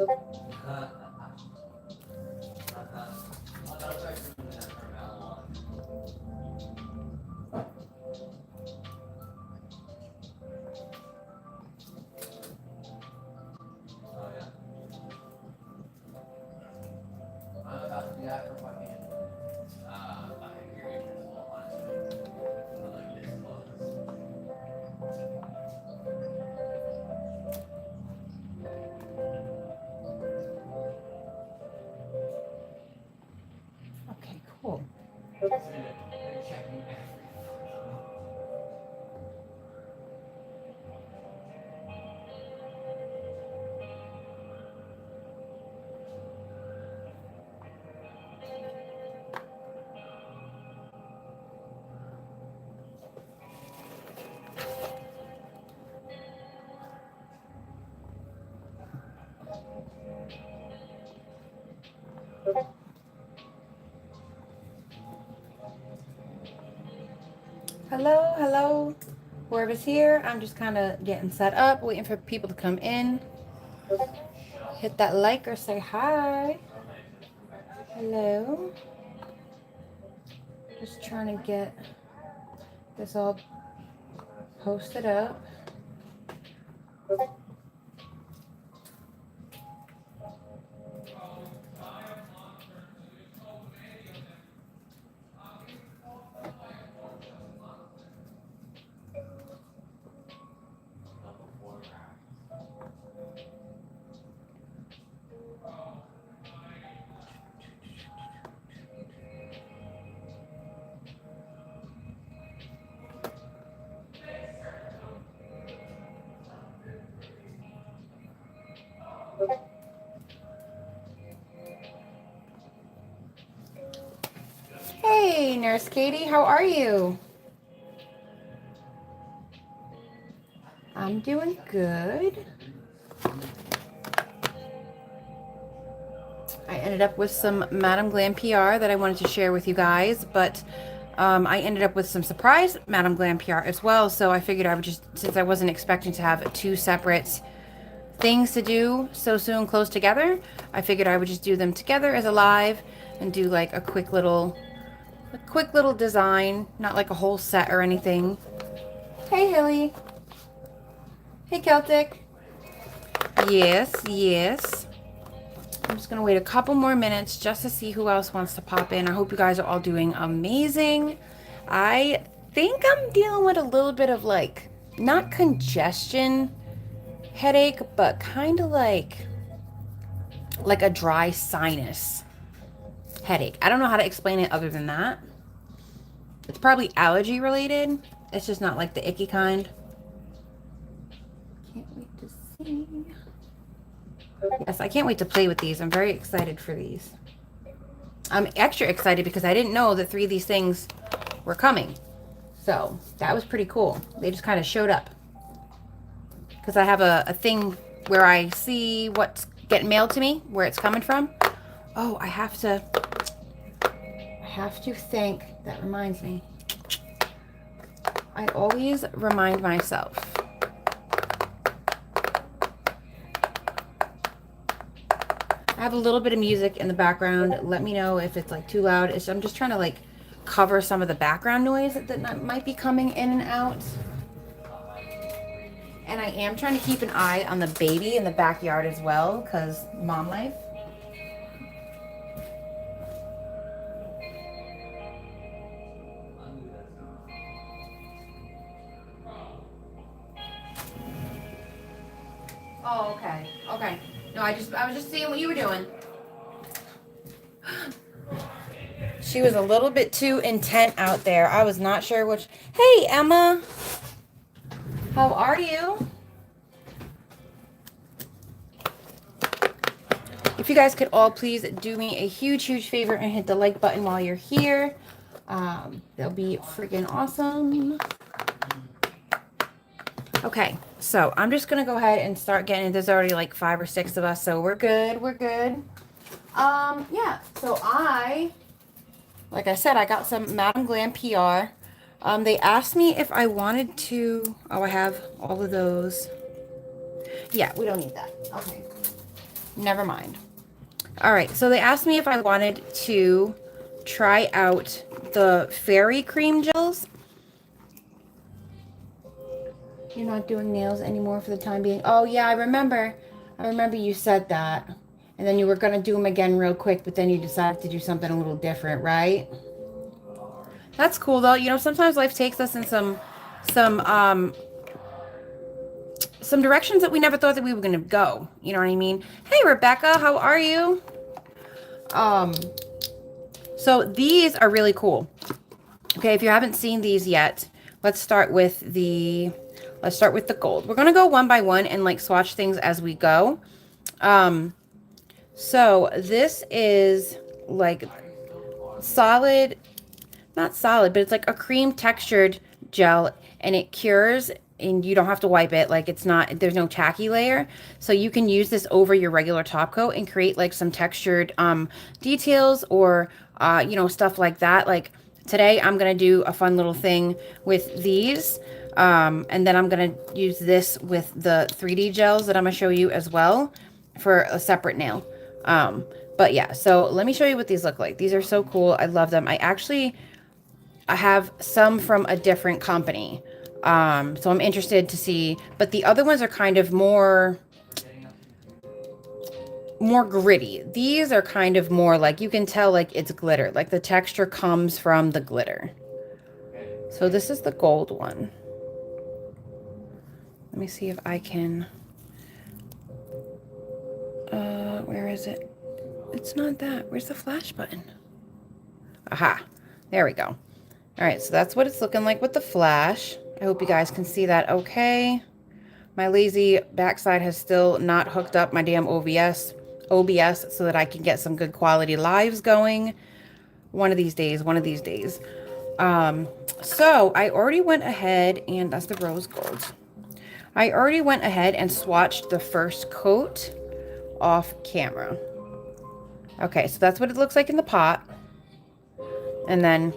Okay, cool. Hello, hello. Whoever's here, I'm just kind of getting set up, waiting for people to come in. Hit that like or say hi. Hello. Just trying to get this all posted up. Hey, Nurse Katie, how are you? I'm doing good. I ended up with some Madam Glam PR that I wanted to share with you guys, but I ended up with some surprise Madam Glam PR as well, so I figured I would just, since I wasn't expecting to have two separate things to do so soon close together, I figured I would just do them together as a live and do like a quick little design, not like a whole set or anything. Hey Hilly. Hey Celtic. Yes, yes. I'm just gonna wait a couple more minutes just to see who else wants to pop in. I hope you guys are all doing amazing. I think I'm dealing with a little bit of like, not congestion headache, but kind of like a dry sinus headache. I don't know how to explain it other than that. It's probably allergy related. It's just not like the icky kind. Can't wait to see. Yes, I can't wait to play with these. I'm very excited for these. I'm extra excited because I didn't know that 3 of these things were coming. So that was pretty cool. They just kind of showed up. Because I have a thing where I see what's getting mailed to me, where it's coming from. Oh, I have to think. That reminds me. I always remind myself. I have a little bit of music in the background. Let me know if it's like too loud. I'm just trying to like cover some of the background noise that might be coming in and out. And I am trying to keep an eye on the baby in the backyard as well, because mom life. Oh, okay. Okay. No, I was just seeing what you were doing. She was a little bit too intent out there. I was not sure which. Hey, Emma. How are you? If you guys could all please do me a huge, huge favor and hit the like button while you're here. That'll be freaking awesome. Okay, so I'm just going to go ahead and start getting, there's already like 5 or 6 of us, so we're good, we're good. Yeah, so like I said, I got some Madam Glam PR. They asked me if I wanted to, oh, I have all of those. Yeah, we don't need that. Okay. Never mind. All right, so they asked me if I wanted to try out the fairy cream gels. You're not doing nails anymore for the time being. Oh yeah, I remember. I remember you said that. And then you were gonna do them again real quick, but then you decided to do something a little different, right? That's cool though. You know, sometimes life takes us in some um some directions that we never thought that we were gonna go. You know what I mean? Hey Rebecca, how are you? Um, so these are really cool. Okay, if you haven't seen these yet, let's start with the gold. We're gonna go one by one and like swatch things as we go. So this is like solid, not solid, but it's like a cream textured gel, and it cures and you don't have to wipe it. Like it's not, there's no tacky layer. So you can use this over your regular top coat and create like some textured details or you know, stuff like that. Like today I'm going to do a fun little thing with these. And then I'm going to use this with the 3D gels that I'm going to show you as well for a separate nail. But yeah, so let me show you what these look like. These are so cool. I love them. I have some from a different company. So I'm interested to see, but the other ones are kind of more gritty. These are kind of more like, you can tell like it's glitter, like the texture comes from the glitter. So this is the gold one. Let me see if I can, where is it? It's not that. Where's the flash button? Aha, there we go. All right, so that's what it's looking like with the flash. I hope you guys can see that okay. My lazy backside has still not hooked up my damn OBS so that I can get some good quality lives going. One of these days, one of these days. So I already went ahead and that's the rose gold. I already went ahead and swatched the first coat off camera. Okay, so that's what it looks like in the pot. And then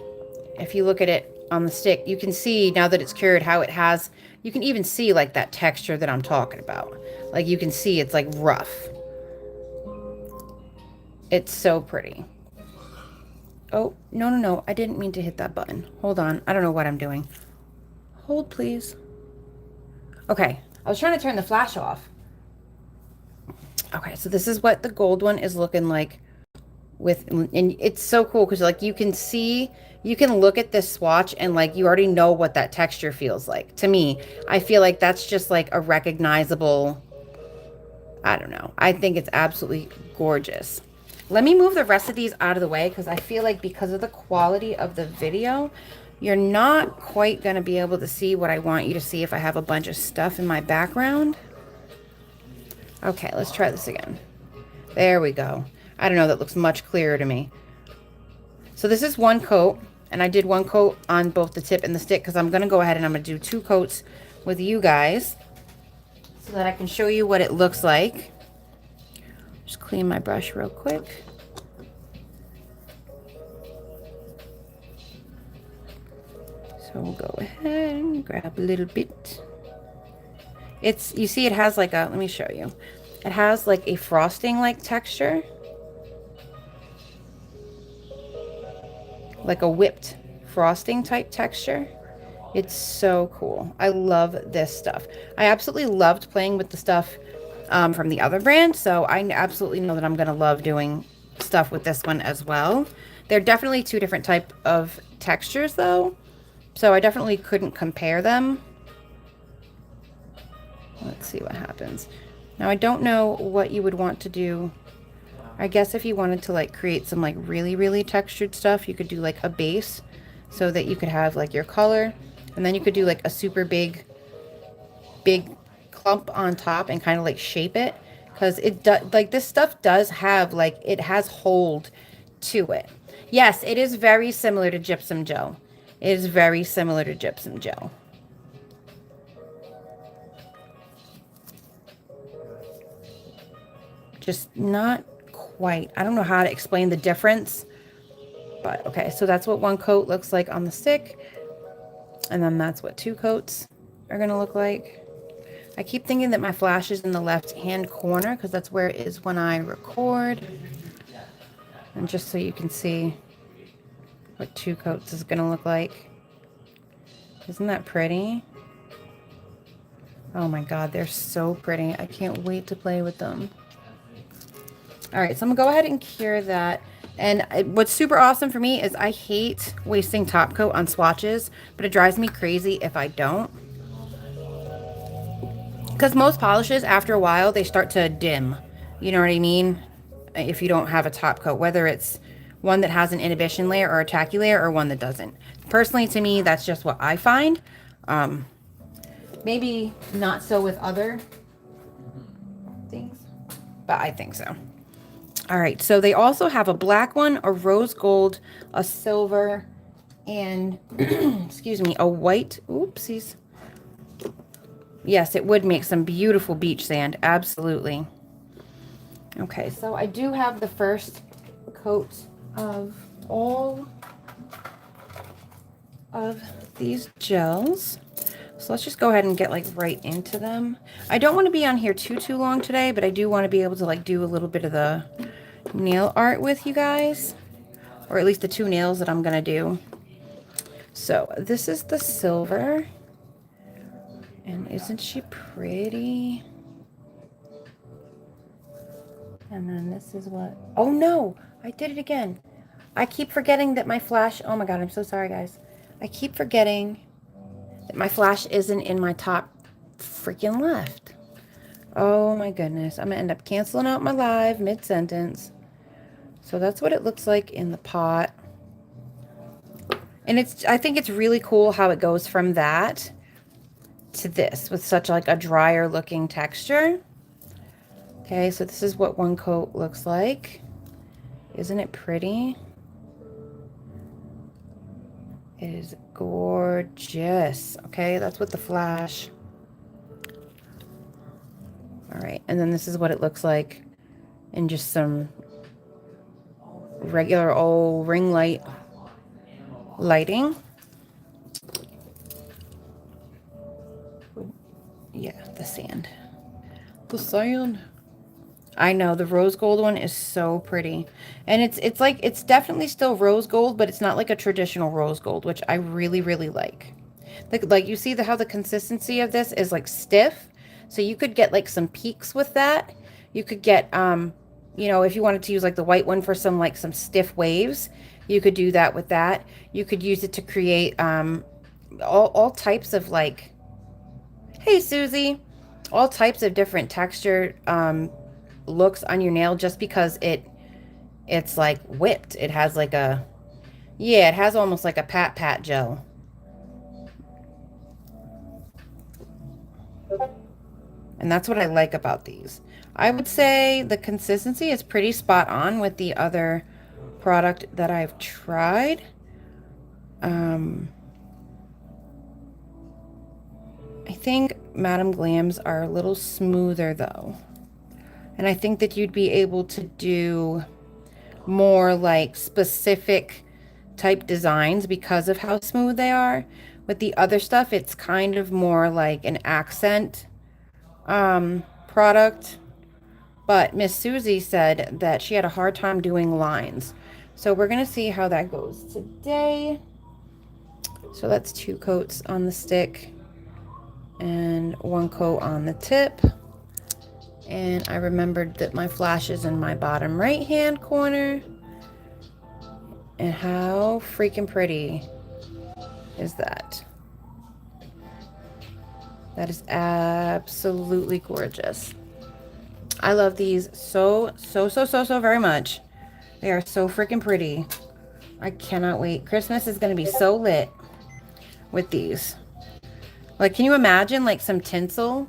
if you look at it on the stick, you can see now that it's cured how it has, you can even see like that texture that I'm talking about. Like you can see it's like rough. It's so pretty. Oh, no. I didn't mean to hit that button. Hold on. I don't know what I'm doing. Hold, please. Okay. I was trying to turn the flash off. Okay, so this is what the gold one is looking like with, and it's so cool because like you can see, you can look at this swatch and like you already know what that texture feels like. To me, I feel like that's just like a recognizable, I don't know. I think it's absolutely gorgeous. Let me move the rest of these out of the way because I feel like because of the quality of the video, you're not quite going to be able to see what I want you to see if I have a bunch of stuff in my background. Okay, let's try this again. There we go. I don't know, that looks much clearer to me. So this is one coat, and I did one coat on both the tip and the stick because I'm going to go ahead and I'm going to do 2 coats with you guys so that I can show you what it looks like. Just clean my brush real quick. So we'll go ahead and grab a little bit. It's, you see it has like a, let me show you. It has like a frosting like texture. Like a whipped frosting type texture. It's so cool. I love this stuff. I absolutely loved playing with the stuff from the other brand, so I absolutely know that I'm going to love doing stuff with this one as well. They're definitely 2 different type of textures though, so I definitely couldn't compare them. Let's see what happens. Now I don't know what you would want to do. I guess if you wanted to like create some like really textured stuff, you could do like a base so that you could have like your color, and then you could do like a super big clump on top and kind of like shape it, because it does, like this stuff does have like, it has hold to it. Yes, it is very similar to gypsum gel. It is very similar to gypsum gel. Just not quite. I don't know how to explain the difference, but okay, so that's what 1 coat looks like on the stick, and then that's what 2 coats are gonna look like. I keep thinking that my flash is in the left-hand corner because that's where it is when I record. And just so you can see what 2 coats is going to look like. Isn't that pretty? Oh my God, they're so pretty. I can't wait to play with them. All right, so I'm gonna go ahead and cure that. And what's super awesome for me is I hate wasting top coat on swatches, but it drives me crazy if I don't. Because most polishes, after a while, they start to dim. You know what I mean? If you don't have a top coat, whether it's one that has an inhibition layer or a tacky layer or one that doesn't. Personally, to me, that's just what I find. Maybe not so with other things, but I think so. All right, so they also have a black one, a rose gold, a silver, and excuse me, a white. Oopsies. Yes, it would make some beautiful beach sand. Absolutely. Okay, so I do have the first coat of all of these gels. So let's just go ahead and get like right into them. I don't want to be on here too long today, but I do want to be able to like do a little bit of the nail art with you guys, or at least the 2 nails that I'm gonna do. So this is the silver, and isn't she pretty? And then this is what, oh no, I did it again. I keep forgetting that my flash, oh my God, I'm so sorry guys. I keep forgetting that my flash isn't in my top freaking left. Oh my goodness, I'm gonna end up canceling out my live mid-sentence. So that's what it looks like in the pot. And I think it's really cool how it goes from that to this with such like a drier looking texture. Okay, so this is what 1 coat looks like. Isn't it pretty? It is gorgeous. Okay, that's with the flash. All right, and then this is what it looks like in just some regular old ring light lighting. Yeah, the sand. The sand. I know, the rose gold one is so pretty. And it's like, it's definitely still rose gold, but it's not like a traditional rose gold, which I really, really like. Like you see how the consistency of this is like stiff. So you could get like some peaks with that. You could get, you know, if you wanted to use like the white one for some like some stiff waves, you could do that with that. You could use it to create all types of like, hey Susie, all types of different texture looks on your nail, just because it's like whipped. It has like a, yeah, it has almost like a pat gel. And that's what I like about these. I would say the consistency is pretty spot on with the other product that I've tried. I think Madame Glams are a little smoother though. And I think that you'd be able to do more like specific type designs because of how smooth they are. With the other stuff, it's kind of more like an accent product. But Miss Susie said that she had a hard time doing lines. So we're going to see how that goes today. So that's 2 coats on the stick and 1 coat on the tip. And I remembered that my flash is in my bottom right hand corner. And how freaking pretty is that? That is absolutely gorgeous. I love these so very much. They are so freaking pretty. I cannot wait. Christmas is going to be so lit with these. Like, can you imagine like some tinsel?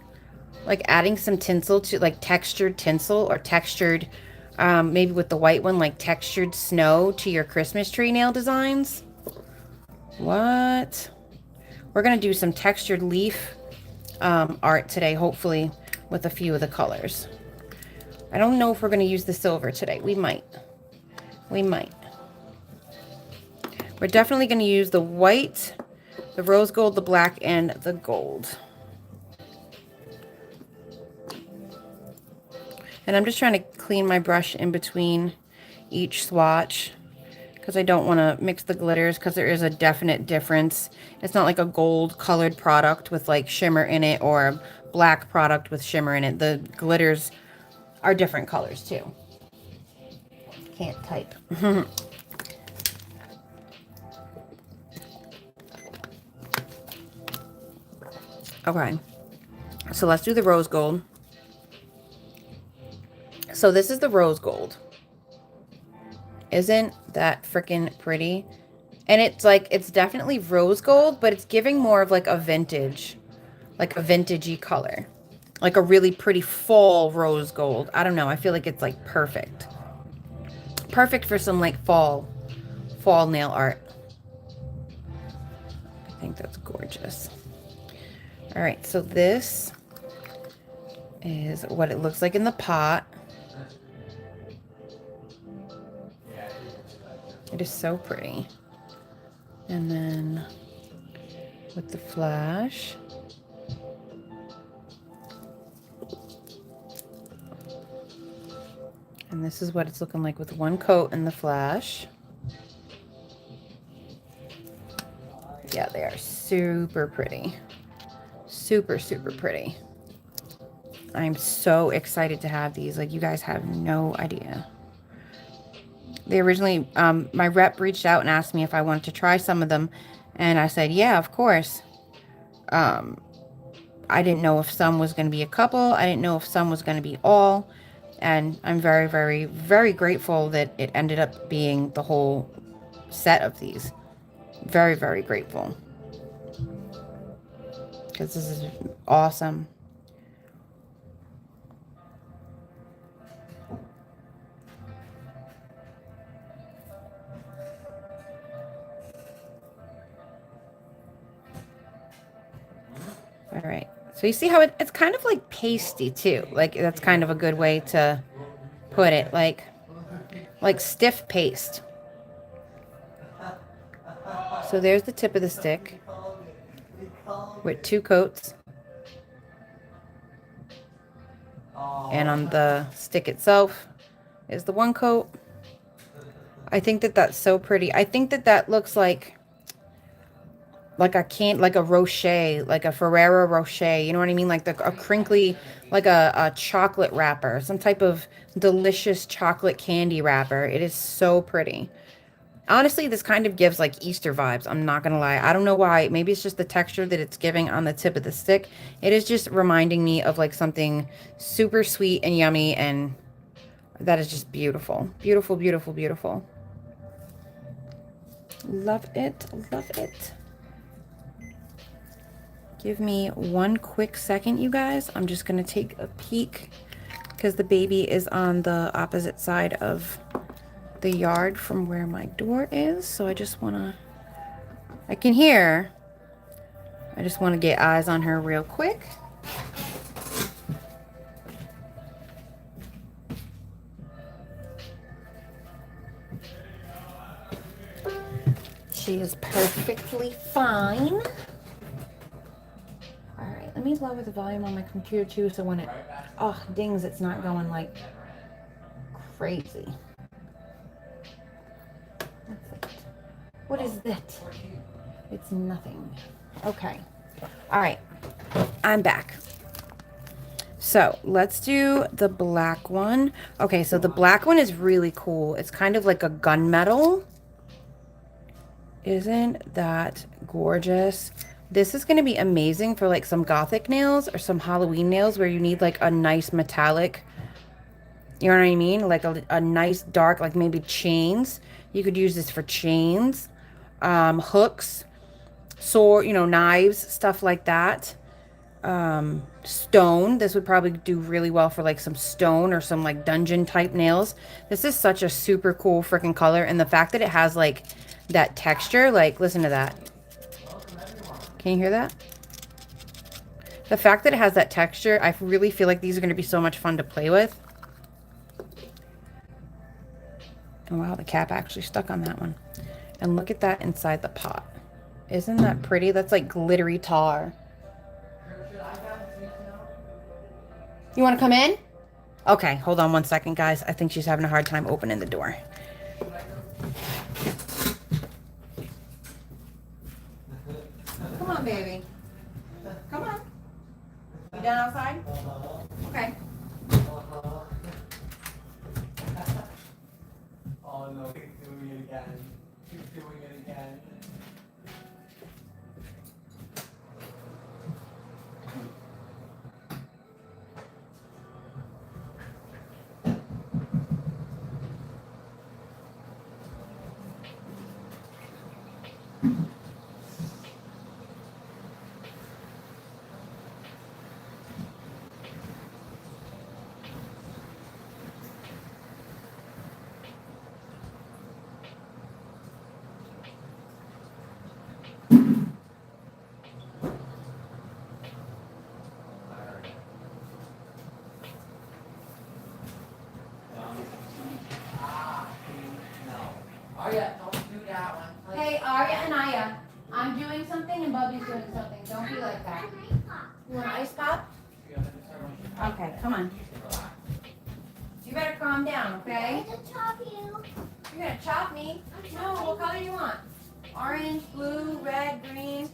Like adding some tinsel to like textured tinsel, or textured, maybe with the white one, like textured snow to your Christmas tree nail designs. What? We're going to do some textured leaf art today, hopefully with a few of the colors. I don't know if we're going to use the silver today. We might. We might. We're definitely going to use the white, the rose gold, the black, and the gold. And I'm just trying to clean my brush in between each swatch because I don't want to mix the glitters because there is a definite difference. It's not like a gold colored product with like shimmer in it or a black product with shimmer in it. The glitters are different colors too. Can't type. Okay, so let's do the rose gold. So this is the rose gold. Isn't that freaking pretty? And it's like, it's definitely rose gold, but it's giving more of like a vintage, like a vintagey color. Like a really pretty fall rose gold. I don't know. I feel like it's like perfect. Perfect for some like fall nail art. I think that's gorgeous. All right, so this is what it looks like in the pot. It is so pretty. And then with the flash. And this is what it's looking like with one coat in the flash. Yeah, they are super pretty. Super, super pretty. I'm so excited to have these. Like, you guys have no idea. They originally, my rep reached out and asked me if I wanted to try some of them. And I said, yeah, of course. I didn't know if some was going to be a couple. I didn't know if some was going to be all. And I'm very, very, very grateful that it ended up being the whole set of these. Very, very grateful. Because this is awesome. All right. So you see how it's kind of like pasty too. Like that's kind of a good way to put it. Like stiff paste. So there's the tip of the stick with 2 coats. And on the stick itself is the 1 coat. I think that that's so pretty. I think that that looks like a Rocher, like a Ferrero Rocher, you know what I mean? Like a crinkly, like a chocolate wrapper, some type of delicious chocolate candy wrapper. It is so pretty. Honestly, this kind of gives like Easter vibes. I'm not gonna lie. I don't know why. Maybe it's just the texture that it's giving on the tip of the stick. It is just reminding me of like something super sweet and yummy, and that is just beautiful. Beautiful, beautiful, beautiful. Love it. Love it. Give me one quick second, you guys. I'm just going to take a peek because the baby is on the opposite side of the yard from where my door is. So I just want to, I can hear. I just want to get eyes on her real quick. She is perfectly fine. Let me lower the volume on my computer too, so when it dings, it's not going like crazy. What's it? What is that? It's nothing. Okay. All right. I'm back. So let's do the black one. Okay, so the black one is really cool. It's kind of like a gunmetal. Isn't that gorgeous? This is going to be amazing for like some gothic nails or some Halloween nails where you need like a nice metallic, you know what I mean? Like a nice dark, like maybe chains. You could use this for chains, hooks, sword, you know, knives, stuff like that. Stone. This would probably do really well for like some stone or some like dungeon type nails. This is such a super cool freaking color. And the fact that it has like that texture, like listen to that. Can you hear that? The fact that it has that texture, I really feel like these are going to be so much fun to play with. And wow, the cap actually stuck on that one. And look at that inside the pot. Isn't that pretty? That's like glittery tar. You want to come in? Okay, hold on one second, guys. I think she's having a hard time opening the door. Come on, baby. Come on. You done outside? Okay. Oh no, keep doing it again. Keep doing it again. Arya, don't do that one. Hey, Arya and Aya, I'm doing something and Bubby's doing something. Don't be like that. You want an ice pop? Okay, come on. You better calm down, okay? I'm gonna chop you. You're gonna chop me? No, what color do you want? Orange, blue, red, green?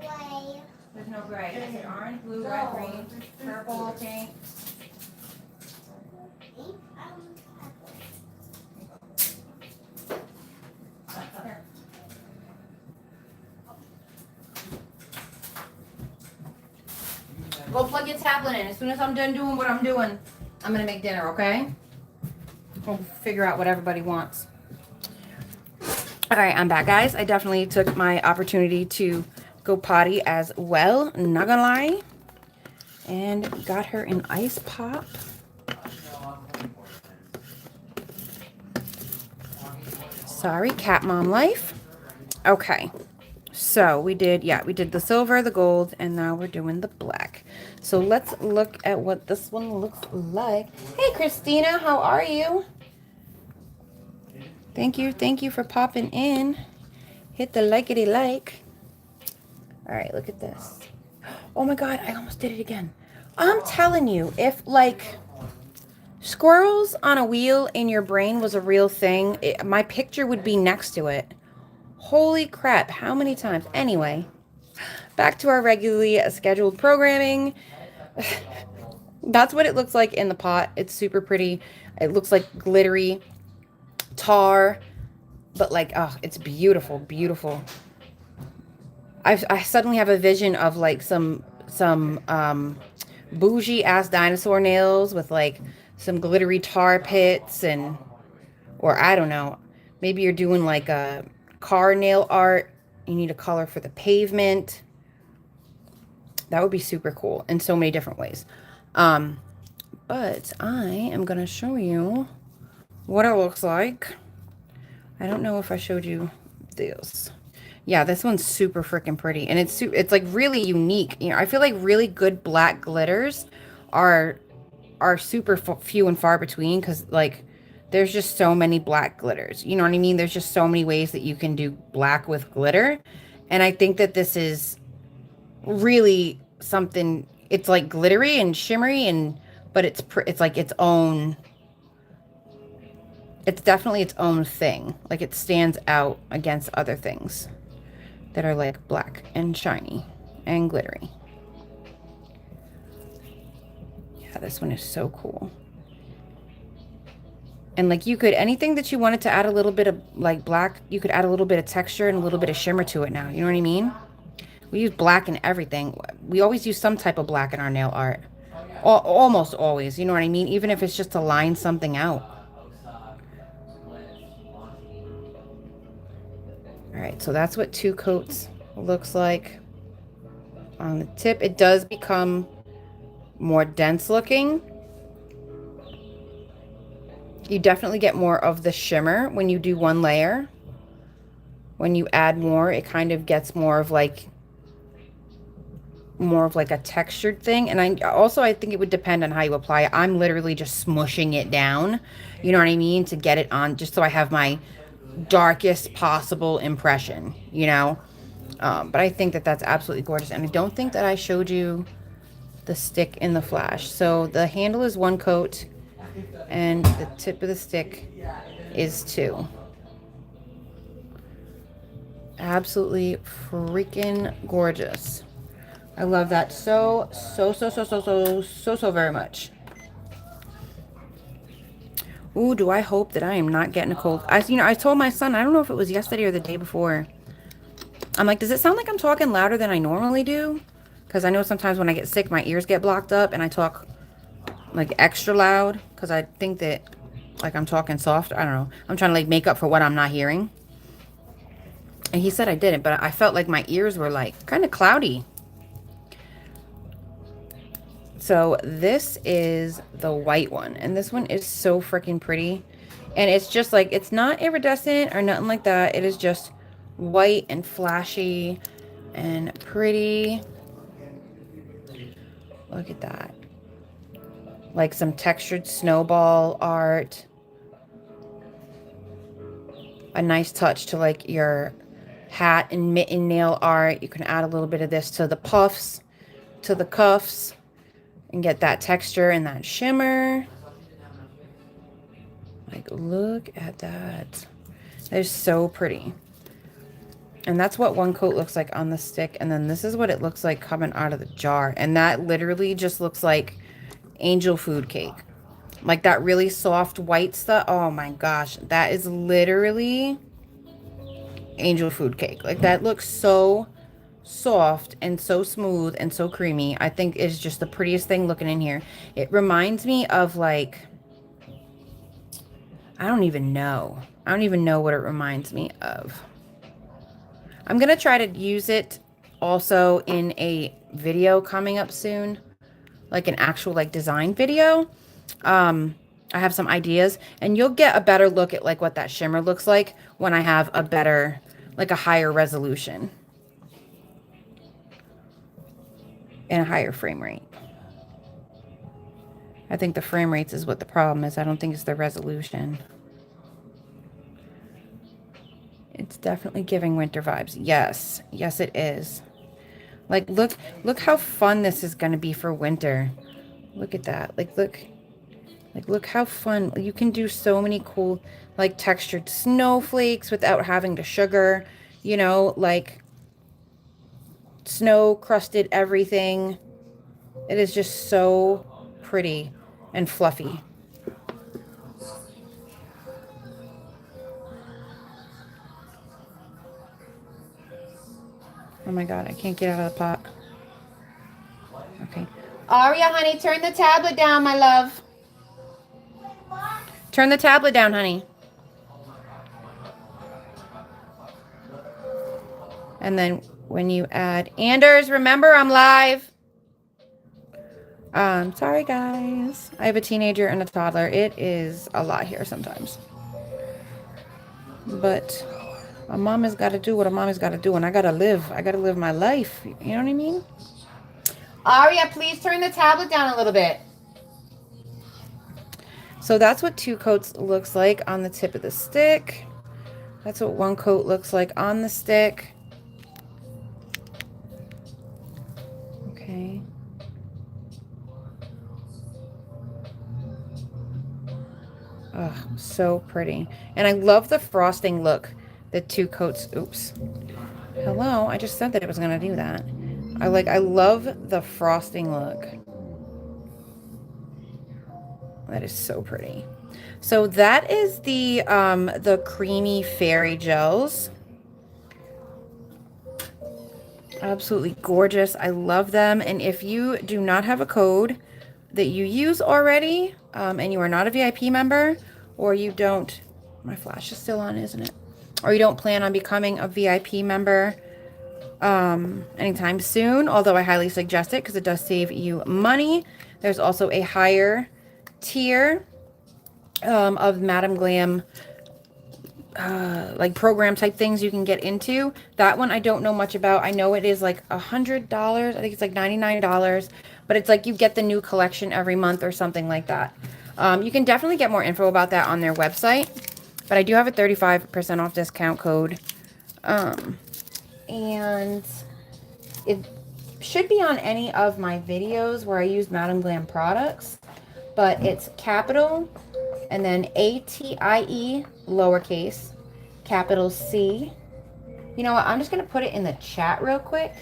Gray. There's no gray. Is it orange, blue, red, green, purple, pink? Go plug your tablet in. As soon as I'm done doing what I'm doing, I'm gonna make dinner, okay? We'll figure out what everybody wants. All right, I'm back, guys. I definitely took my opportunity to go potty as well, not gonna lie. And got her an ice pop. Sorry, cat mom life. Okay. So we did the silver, the gold, and now we're doing the black. So let's look at what this one looks like. Hey, Christina, how are you? Thank you for popping in. Hit the likety like. All right, look at this. Oh my God, I almost did it again. I'm telling you, if like squirrels on a wheel in your brain was a real thing, my picture would be next to it. Holy crap, how many times? Anyway, back to our regularly scheduled programming. That's what it looks like in the pot. It's super pretty. It looks like glittery tar, but like, oh, it's beautiful, beautiful. I suddenly have a vision of like some bougie ass dinosaur nails with like some glittery tar pits and, or I don't know, maybe you're doing like a car nail art. You need a color for the pavement. That would be super cool in so many different ways. But I am going to show you what it looks like. I don't know if I showed you this. Yeah, this one's super freaking pretty. And it's like really unique. You know, I feel like really good black glitters are super few and far between because like there's just so many black glitters. You know what I mean? There's just so many ways that you can do black with glitter. And I think that this is really something. It's like glittery and shimmery but it's like its own. It's definitely its own thing. Like it stands out against other things that are like black and shiny and glittery. Yeah, this one is so cool. And like you could, anything that you wanted to add a little bit of like black, you could add a little bit of texture and a little bit of shimmer to it now. You know what I mean? We use black in everything. We always use some type of black in our nail art. Almost always, you know what I mean? Even if it's just to line something out. All right, so that's what 2 coats looks like on the tip. It does become more dense looking. You definitely get more of the shimmer when you do 1 layer. When you add more, it kind of gets more of like a textured thing. And I think it would depend on how you apply it. I'm literally just smushing it down, you know what I mean, to get it on, just so I have my darkest possible impression, you know. But I think that that's absolutely gorgeous. And I don't think that I showed you the stick in the flash. So the handle is 1 coat and the tip of the stick is 2. Absolutely freaking gorgeous. I love that so very much. Ooh, do I hope that I am not getting a cold. I told my son, I don't know if it was yesterday or the day before. I'm like, does it sound like I'm talking louder than I normally do? Because I know sometimes when I get sick, my ears get blocked up and I talk like extra loud. Because I think that like I'm talking soft. I don't know. I'm trying to like make up for what I'm not hearing. And he said I didn't, but I felt like my ears were like kind of cloudy. So this is the white one. And this one is so freaking pretty. And it's just like, it's not iridescent or nothing like that. It is just white and flashy and pretty. Look at that. Like some textured snowball art. A nice touch to like your hat and mitten nail art. You can add a little bit of this to the puffs, to the cuffs, and get that texture and that shimmer. Like, look at that. That is so pretty. And that's what 1 coat looks like on the stick. And then this is what it looks like coming out of the jar. And that literally just looks like angel food cake. Like that really soft white stuff. Oh my gosh. That is literally angel food cake. Like that looks so soft and so smooth and so creamy. I think it's just the prettiest thing looking in here. It reminds me of like, I don't even know what it reminds me of. I'm gonna try to use it also in a video coming up soon, like an actual like design video. I have some ideas, and you'll get a better look at like what that shimmer looks like when I have a better, like a higher resolution and a higher frame rate. I think the frame rates is what the problem is. I don't think it's the resolution. It's definitely giving winter vibes. Yes. Yes, it is. Like, look how fun this is going to be for winter. Look at that. Look how fun. You can do so many cool, like, textured snowflakes without having to sugar, you know, like snow crusted everything. It is just so pretty and fluffy. Oh my God, I can't get out of the pot. Okay. Aria, honey, turn the tablet down, my love. Turn the tablet down, honey. And then when you add Anders, remember I'm live. Sorry guys. I have a teenager and a toddler. It is a lot here sometimes. But a mom has got to do what a mom has got to do, and I got to live. I got to live my life. You know what I mean? Aria, please turn the tablet down a little bit. So that's what 2 coats looks like on the tip of the stick. That's what 1 coat looks like on the stick. Okay. Oh, so pretty. And I love the frosting look. The 2 coats. Oops. Hello. I just said that it was going to do that. I love the frosting look. That is so pretty. So that is the creamy fairy gels. Absolutely gorgeous. I love them. And if you do not have a code that you use already, and you are not a VIP member, or you don't, my flash is still on, isn't it? Or you don't plan on becoming a VIP member anytime soon, although I highly suggest it because it does save you money. There's also a higher tier of Madam Glam like program type things you can get into. That one I don't know much about. I know it is like $100. I think it's like $99, but it's like you get the new collection every month or something like that. You can definitely get more info about that on their website, but I do have a 35% off discount code. And should be on any of my videos where I use Madam Glam products, but it's capital and then ATIE lowercase, capital C. You know what? I'm just going to put it in the chat real quick.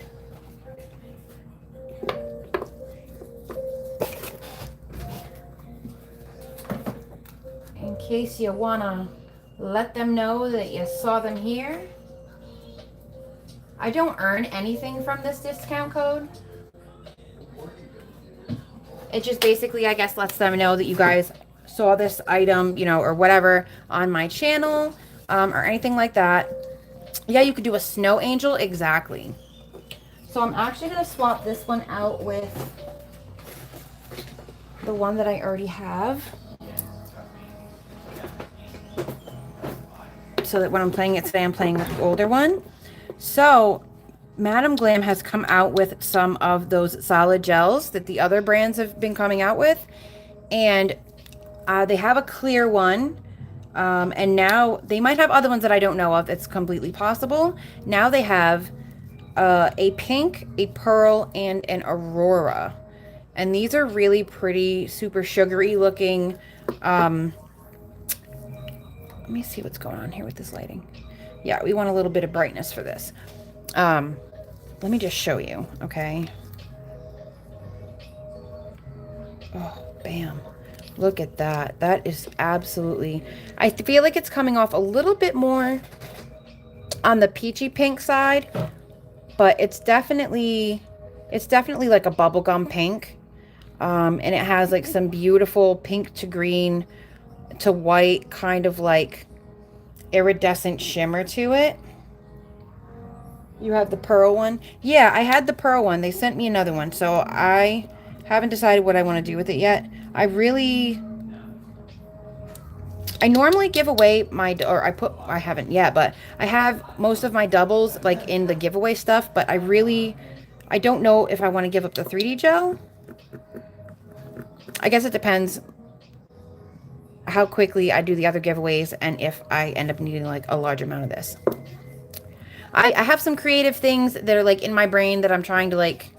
In case you want to let them know that you saw them here. I don't earn anything from this discount code. It just basically, I guess, lets them know that you guys saw this item, you know, or whatever on my channel, or anything like that. Yeah, you could do a snow angel. Exactly. So I'm actually going to swap this one out with the one that I already have, so that when I'm playing it today, I'm playing with the older one. So Madam Glam has come out with some of those solid gels that the other brands have been coming out with, and they have a clear one, and now they might have other ones that I don't know of. It's completely possible. Now they have a pink, a pearl, and an aurora, and these are really pretty, super sugary looking. Let me see what's going on here with this lighting. Yeah, we want a little bit of brightness for this. Let me just show you, okay? Oh, bam. Look at that. That is absolutely... I feel like it's coming off a little bit more on the peachy pink side, but it's definitely like a bubblegum pink. And it has like some beautiful pink to green to white kind of like iridescent shimmer to it. You have the pearl one? Yeah, I had the pearl one. They sent me another one, so I haven't decided what I want to do with it yet. I normally give away my, or I haven't yet, but I have most of my doubles like in the giveaway stuff, but I don't know if I want to give up the 3D gel. I guess it depends how quickly I do the other giveaways and if I end up needing like a large amount of this. I have some creative things that are like in my brain that I'm trying to like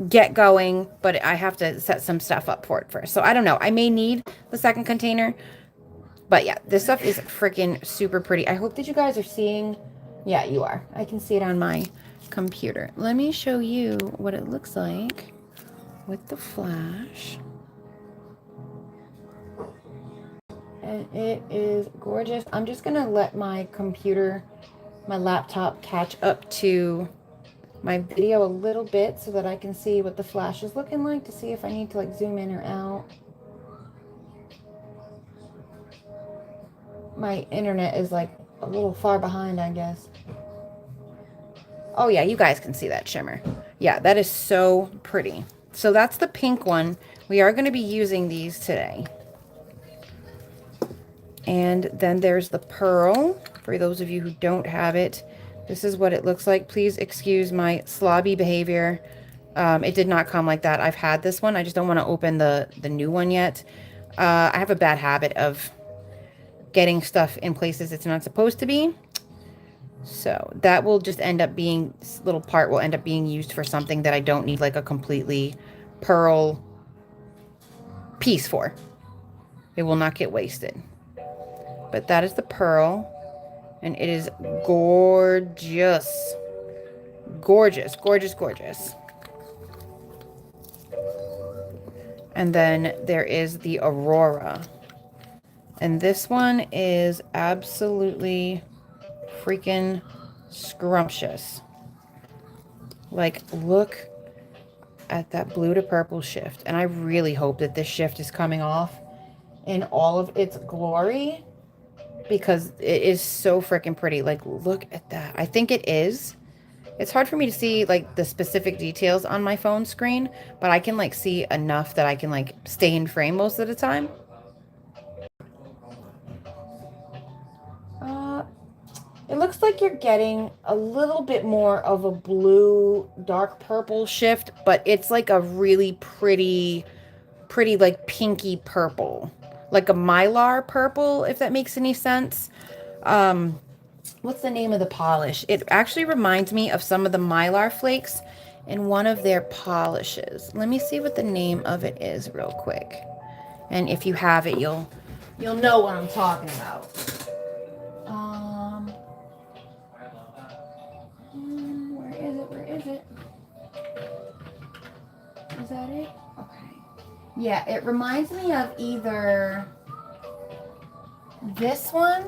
get going, but I have to set some stuff up for it first. So I don't know. I may need the second container, but yeah, this stuff is freaking super pretty. I hope that you guys are seeing. Yeah, you are. I can see it on my computer. Let me show you what it looks like with the flash. And it is gorgeous. I'm just gonna let my computer, my laptop, catch up to my video a little bit so that I can see what the flash is looking like, to see if I need to like zoom in or out. My internet is like a little far behind, I guess. Oh yeah, you guys can see that shimmer. Yeah, that is so pretty. So that's the pink one. We are going to be using these today. And then there's the pearl. For those of you who don't have it, this is what it looks like. Please excuse my slobby behavior. It did not come like that. I've had this one. I just don't want to open the new one yet. I have a bad habit of getting stuff in places it's not supposed to be. So that will just end up being, this little part will end up being used for something that I don't need like a completely pearl piece for. It will not get wasted. But that is the pearl, and it is gorgeous. Gorgeous, gorgeous, gorgeous. And then there is the aurora. And this one is absolutely freaking scrumptious. Like, look at that blue to purple shift. And I really hope that this shift is coming off in all of its glory, because it is so freaking pretty. Like, look at that. I think it is. It's hard for me to see like the specific details on my phone screen, but I can like see enough that I can like stay in frame most of the time. It looks like you're getting a little bit more of a blue, dark purple shift, but it's like a really pretty like pinky purple, like a mylar purple, if that makes any sense. what's the name of the polish? It actually reminds me of some of the Mylar flakes in one of their polishes. Let me see what the name of it is real quick. And if you have it, you'll know what I'm talking about. Where is it? Where is it? Is that it? Okay. Yeah, it reminds me of either this one,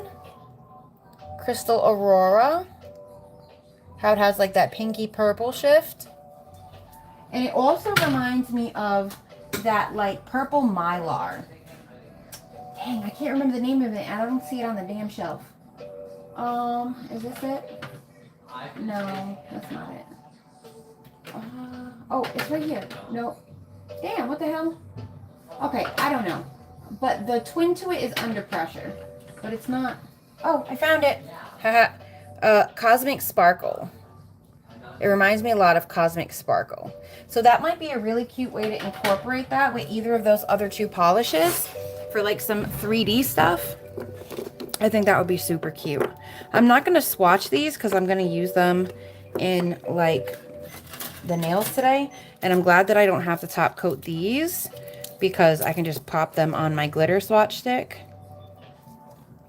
Crystal Aurora, how it has like that pinky purple shift. And it also reminds me of that like purple Mylar. Dang, I can't remember the name of it. I don't see it on the damn shelf. Is this it? No, that's not it. Oh, it's right here. No. Damn, what the hell? Okay, I don't know. But the twin to it is Under Pressure. But it's not. Oh, I found it. Haha. Cosmic Sparkle. It reminds me a lot of Cosmic Sparkle. So that might be a really cute way to incorporate that with either of those other two polishes for like some 3D stuff. I think that would be super cute. I'm not going to swatch these because I'm going to use them in like the nails today. And I'm glad that I don't have to top coat these because I can just pop them on my glitter swatch stick.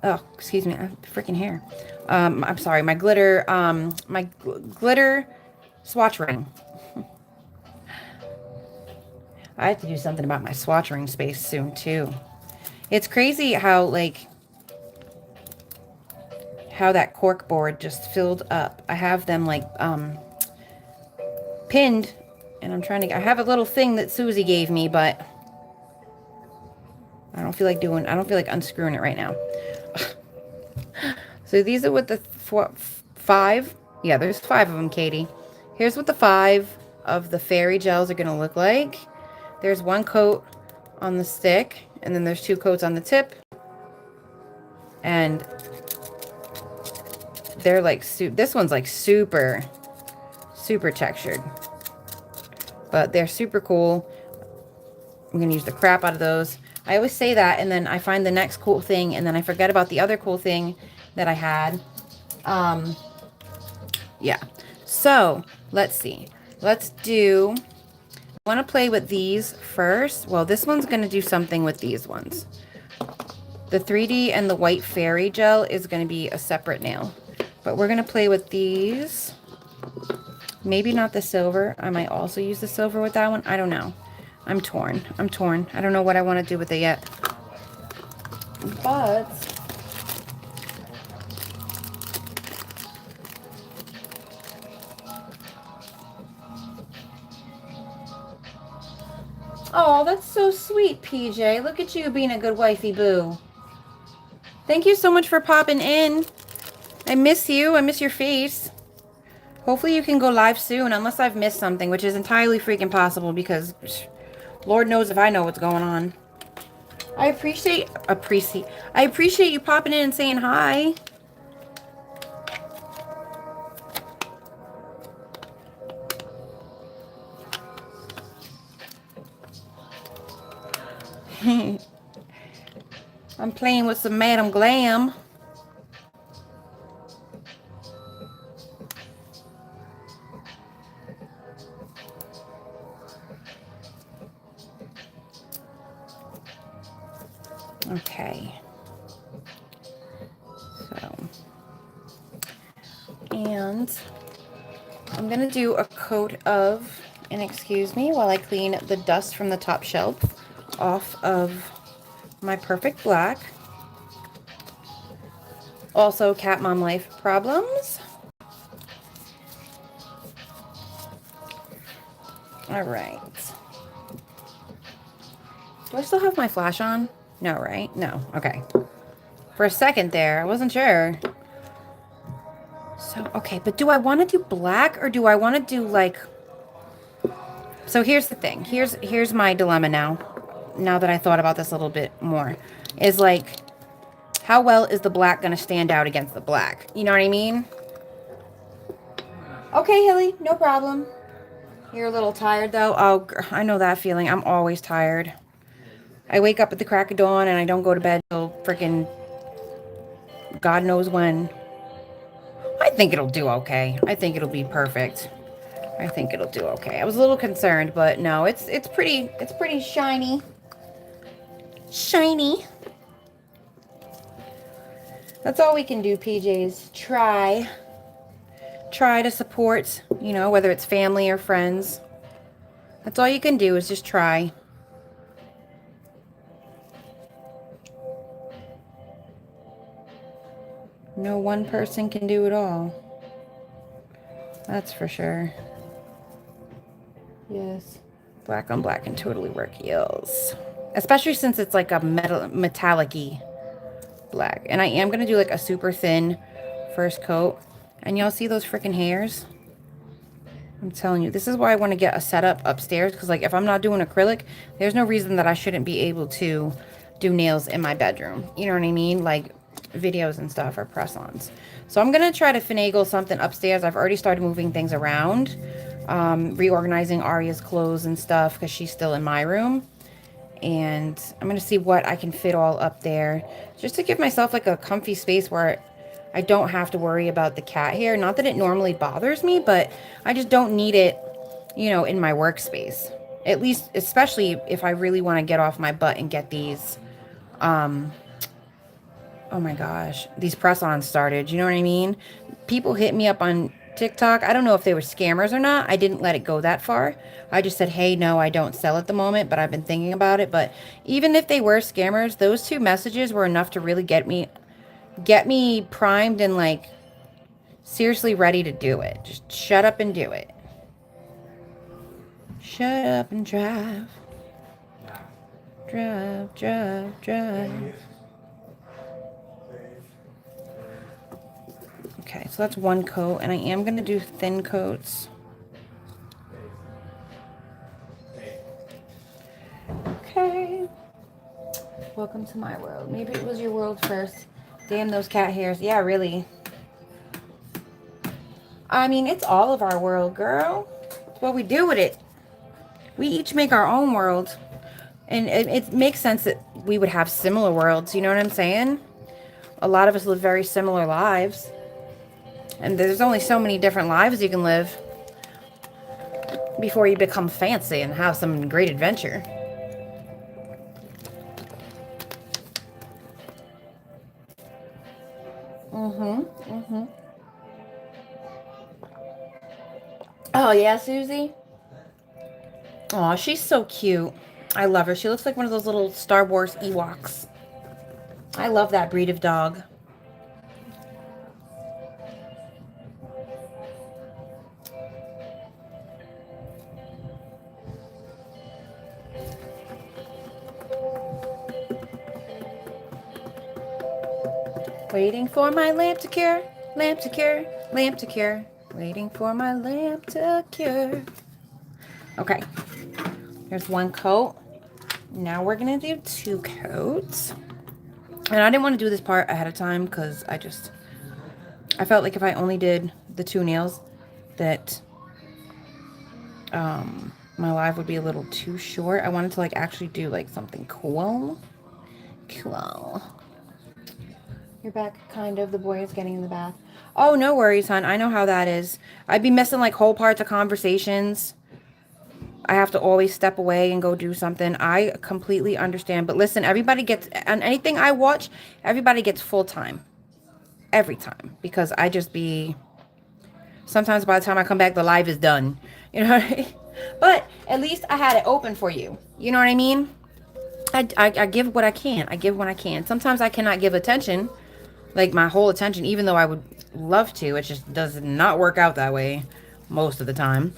Oh, excuse me, I have freaking hair. I'm sorry, my glitter swatch ring. I have to do something about my swatch ring space soon too. It's crazy how like how that cork board just filled up. I have them like pinned, and I'm trying to. I have a little thing that Susie gave me, but I don't feel like unscrewing it right now. So these are what the 5. Yeah, there's 5 of them, Katie. Here's what the 5 of the fairy gels are going to look like. There's 1 coat on the stick, and then there's 2 coats on the tip. And they're like, this one's like super textured. But they're super cool. I'm going to use the crap out of those. I always say that, and then I find the next cool thing, and then I forget about the other cool thing that I had. Yeah. So, let's see. Let's do... I want to play with these first. Well, this one's going to do something with these ones. The 3D and the white fairy gel is going to be a separate nail. But we're going to play with these. Maybe not the silver. I might also use the silver with that one. I don't know. I'm torn. I don't know what I want to do with it yet. But... oh, that's so sweet, PJ. Look at you being a good wifey boo. Thank you so much for popping in. I miss you. I miss your face. Hopefully you can go live soon, unless I've missed something, which is entirely freaking possible because Lord knows if I know what's going on. I appreciate you popping in and saying hi. I'm playing with some Madam Glam. Okay. So, and I'm going to do a coat of, and excuse me while I clean the dust from the top shelf off of my perfect black. Also, Cat Mom Life Problems. All right. Do I still have my flash on? No, right? No. Okay. For a second there, I wasn't sure. So, okay, but do I want to do black or do I want to do like... So here's the thing. Here's my dilemma now. Now that I thought about this a little bit more. Is like, how well is the black going to stand out against the black? You know what I mean? Okay, Hilly, no problem. You're a little tired though. Oh, I know that feeling. I'm always tired. I wake up at the crack of dawn and I don't go to bed till freaking God knows when. I think it'll do okay. I think it'll be perfect. I think it'll do okay. I was a little concerned, but no, it's pretty shiny. Shiny. That's all we can do, PJs. Try to support, you know, whether it's family or friends. That's all you can do is just try. No one person can do it all. That's for sure. Yes. Black on black can totally work. Yes. Especially since it's like a metallic-y black. And I am going to do like a super thin first coat. And y'all see those freaking hairs? I'm telling you, this is why I want to get a setup upstairs. Because like if I'm not doing acrylic, there's no reason that I shouldn't be able to do nails in my bedroom. You know what I mean? Like videos and stuff or press-ons. So I'm going to try to finagle something upstairs. I've already started moving things around. Reorganizing Aria's clothes and stuff because she's still in my room. And I'm going to see what I can fit all up there. Just to give myself like a comfy space where I don't have to worry about the cat hair. Not that it normally bothers me, but I just don't need it, you know, in my workspace. At least, especially if I really want to get off my butt and get these, oh my gosh, these press-ons started. You know what I mean? People hit me up on TikTok. I don't know if they were scammers or not. I didn't let it go that far. I just said, hey, no, I don't sell at the moment, but I've been thinking about it. But even if they were scammers, those 2 messages were enough to really get me primed and like seriously ready to do it. Just shut up and do it. Shut up and drive. Drive, drive, drive. Okay, so that's 1 coat, and I am going to do thin coats. Okay. Welcome to my world. Maybe it was your world first. Damn those cat hairs. Yeah, really. I mean, it's all of our world, girl. It's what we do with it. We each make our own world. And it makes sense that we would have similar worlds. You know what I'm saying? A lot of us live very similar lives. And there's only so many different lives you can live before you become fancy and have some great adventure. Oh, yeah, Susie? Oh, she's so cute. I love her. She looks like one of those little Star Wars Ewoks. I love that breed of dog. Waiting for my lamp to cure, lamp to cure, lamp to cure. Waiting for my lamp to cure. Okay, there's 1 coat. Now we're gonna do 2 coats. And I didn't want to do this part ahead of time because I felt like if I only did the 2 nails that my live would be a little too short. I wanted to like actually do like something cool. Cool. You're back, kind of. The boy is getting in the bath. Oh, no worries, hon. I know how that is. I'd be missing like whole parts of conversations. I have to always step away and go do something. I completely understand. But listen, everybody gets, on anything I watch, everybody gets full time. Every time. Because I just be, sometimes by the time I come back, the live is done. You know what I mean? But at least I had it open for you. You know what I mean? I give what I can. I give when I can. Sometimes I cannot give attention. Like my whole attention, even though I would love to. It just does not work out that way most of the time.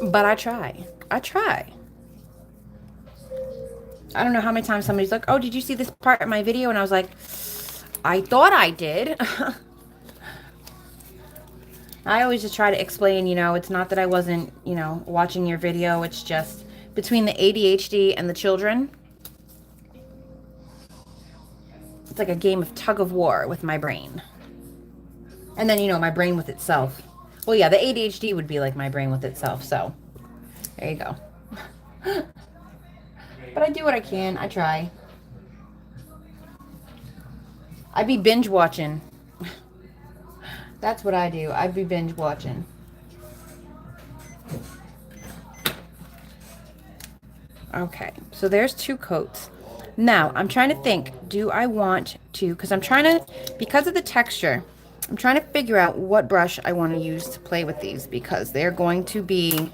But I try. I try. I don't know how many times somebody's like, oh, did you see this part of my video? And I was like, I thought I did. I always just try to explain, you know, it's not that I wasn't, you know, watching your video. It's just between the ADHD and the children. It's like a game of tug of war with my brain. And then, you know, my brain with itself. Well, yeah, the ADHD would be like my brain with itself. So, there you go. But I do what I can. I try. I'd be binge watching. That's what I do. I'd be binge watching. Okay, so there's 2 coats. Now, I'm trying to think, do I want to, because I'm trying to, because of the texture, I'm trying to figure out what brush I want to use to play with these, because they're going to be,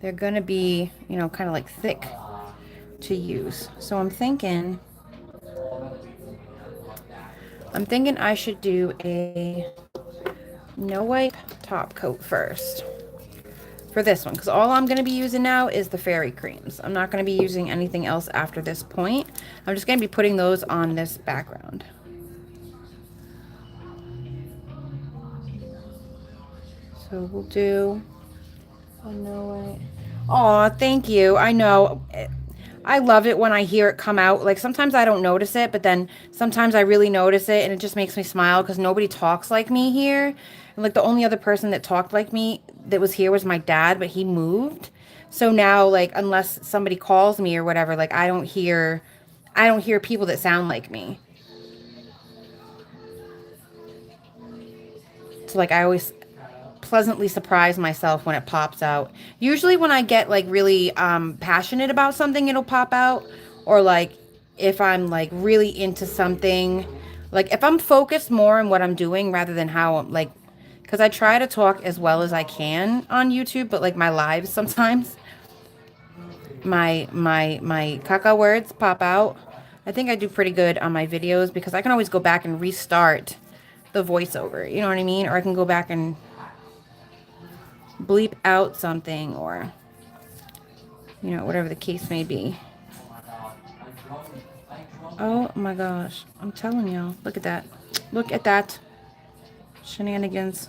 you know, kind of like thick to use. So I'm thinking I should do a no wipe top coat first for this one, because all I'm going to be using now is the fairy creams. I'm not going to be using anything else after this point. I'm just going to be putting those on this background. So we'll do a no wipe. Oh, thank you. I know. I love it when I hear it come out. Like, sometimes I don't notice it, but then sometimes I really notice it, and it just makes me smile because nobody talks like me here. And like, the only other person that talked like me that was here was my dad, but he moved. So now, like, unless somebody calls me or whatever, like, I don't hear people that sound like me. So like, I always pleasantly surprise myself when it pops out. Usually when I get like really passionate about something, it'll pop out. Or like if I'm like really into something, like if I'm focused more on what I'm doing rather than how I'm like, because I try to talk as well as I can on YouTube, but like my lives sometimes my caca words pop out. I think I do pretty good on my videos because I can always go back and restart the voiceover, you know what I mean? Or I can go back and bleep out something, or you know, whatever the case may be. Oh my gosh, I'm telling y'all, look at that, look at that shenanigans.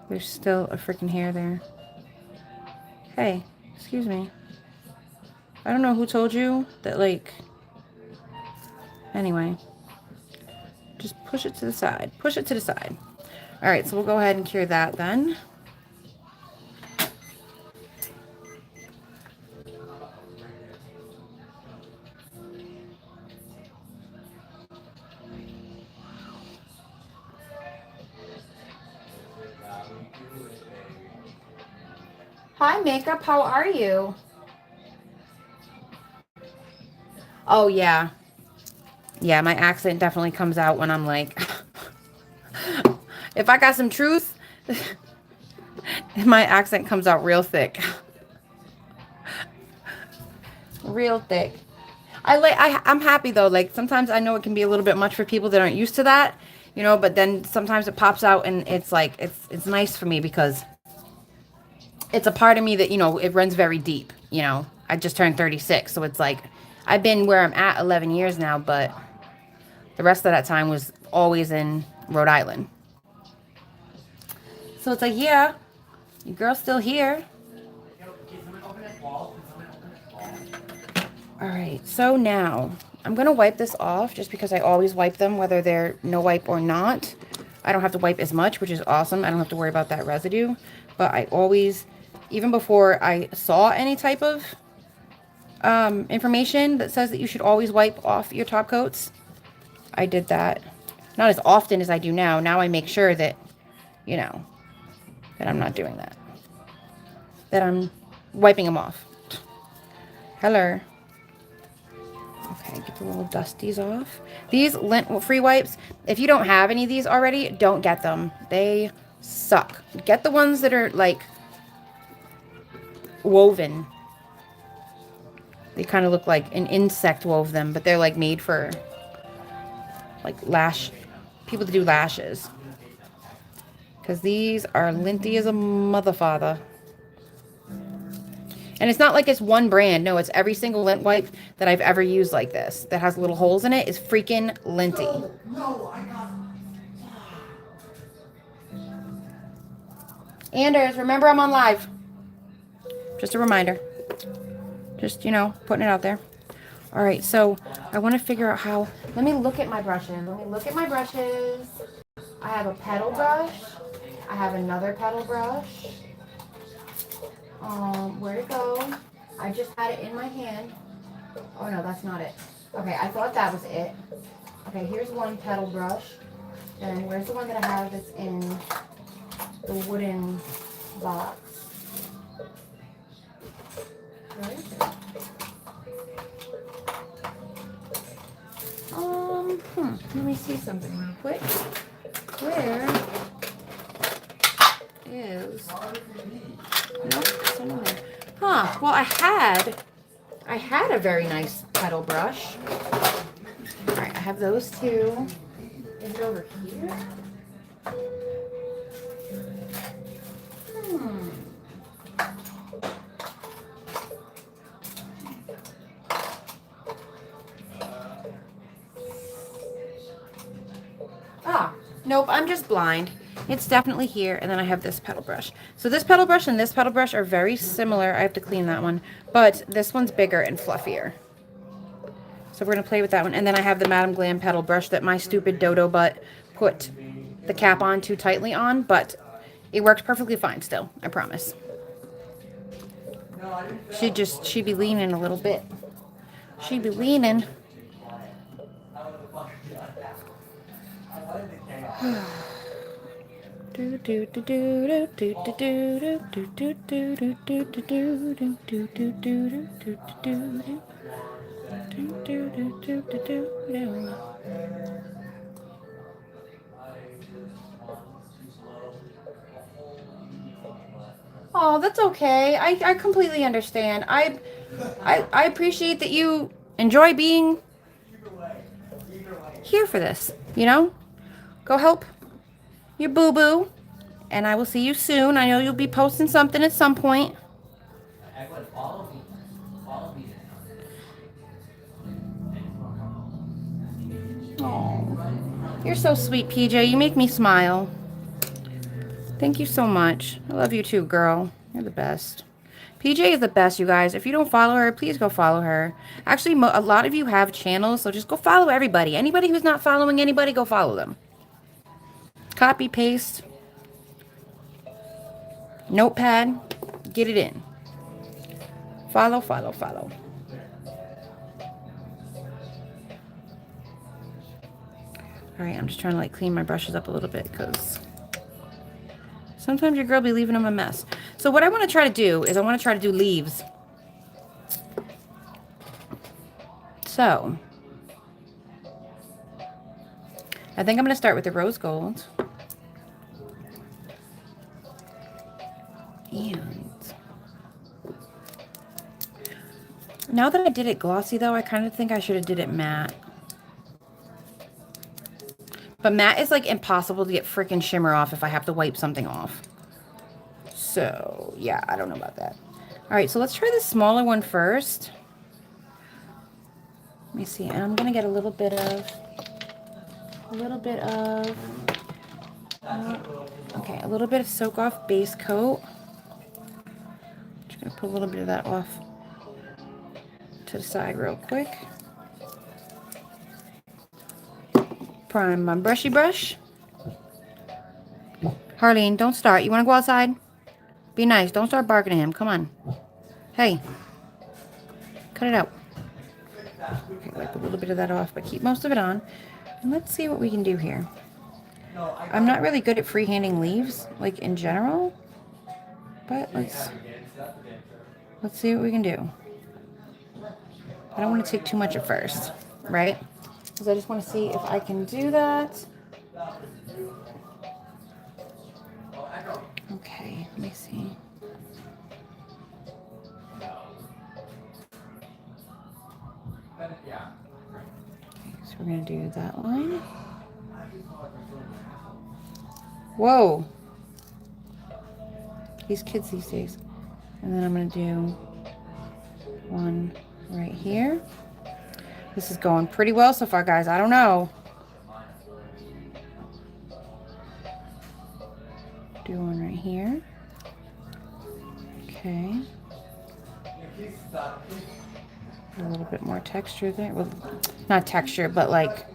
There's still a freaking hair there. Hey, excuse me, I don't know who told you that, like, anyway, just push it to the side, push it to the side. All right, so we'll go ahead and cure that then. Hi, makeup. How are you? Oh, yeah. Yeah, my accent definitely comes out when I'm like, if I got some truth, my accent comes out real thick. Real thick. I'm happy though. Like, sometimes I know it can be a little bit much for people that aren't used to that, you know, but then sometimes it pops out and it's like, it's nice for me because it's a part of me that, you know, it runs very deep, you know. I just turned 36, so it's like I've been where I'm at 11 years now, but the rest of that time was always in Rhode Island. So it's like, yeah, your girl's still here. All right, so now I'm going to wipe this off just because I always wipe them, whether they're no wipe or not. I don't have to wipe as much, which is awesome. I don't have to worry about that residue. But I always, even before I saw any type of information that says that you should always wipe off your top coats, I did that. Not as often as I do now. Now I make sure that, you know, that I'm not doing that. That I'm wiping them off. Hello. Okay, get the little dusties off. These lint-free wipes, if you don't have any of these already, don't get them. They suck. Get the ones that are, like, woven. They kind of look like an insect wove them, but they're, like, made for, like, people that do lashes. Because these are linty as a motherfather. And it's not like it's one brand. No, it's every single lint wipe that I've ever used like this that has little holes in it is freaking linty. Anders, remember I'm on live. Just a reminder. Just, you know, putting it out there. All right, so I want to figure out how. Let me look at my brushes. Let me look at my brushes. I have a petal brush. I have another petal brush. Where'd it go? I just had it in my hand. Oh no, that's not it. Okay, I thought that was it. Okay, here's one petal brush. And where's the one that I have that's in the wooden box? Where is it? Let me see something real quick. Where is? Nope, it's not there. Huh? Well, I had a very nice petal brush. All right, I have those two. Is it over here? Ah, nope, I'm just blind. It's definitely here, and then I have this petal brush. So this petal brush and this petal brush are very similar. I have to clean that one, but this one's bigger and fluffier. So we're going to play with that one. And then I have the Madam Glam petal brush that my stupid dodo butt put the cap on too tightly on, but it worked perfectly fine still, I promise. She'd be leaning a little bit. She'd be leaning. Oh, that's okay. I completely understand. I appreciate that you enjoy being here for this, you know? Go help your boo-boo, and I will see you soon. I know you'll be posting something at some point. Oh, you're so sweet, PJ. You make me smile. Thank you so much. I love you too, girl. You're the best. PJ is the best, you guys. If you don't follow her, please go follow her. Actually, a lot of you have channels, so just go follow everybody. Anybody who's not following anybody, go follow them. Copy, paste. Notepad. Get it in. Follow, follow, follow. All right, I'm just trying to like clean my brushes up a little bit because sometimes your girl be leaving them a mess. So what I want to try to do is I want to try to do leaves. So I think I'm going to start with the rose gold. And now that I did it glossy though, I kind of think I should have did it matte. But matte is like impossible to get freaking shimmer off if I have to wipe something off. So yeah, I don't know about that. All right, so let's try the smaller one first. Let me see, and I'm gonna get a little bit of, okay, a little bit of soak off base coat. Just gonna put a little bit of that off to the side real quick. Prime my brushy brush. Harleen, don't start. You want to go outside? Be nice. Don't start barking at him. Come on. Hey. Cut it out. Okay, wipe a little bit of that off, but keep most of it on. And let's see what we can do here. I'm not really good at freehanding leaves, like in general. But let's see what we can do. I don't want to take too much at first, right? Because I just want to see if I can do that. Okay, let me see. Okay, so we're going to do that line. Whoa. These kids these days. And then I'm going to do one right here. This is going pretty well so far, guys. I don't know. Do one right here. Okay. A little bit more texture there. Well, not texture, but like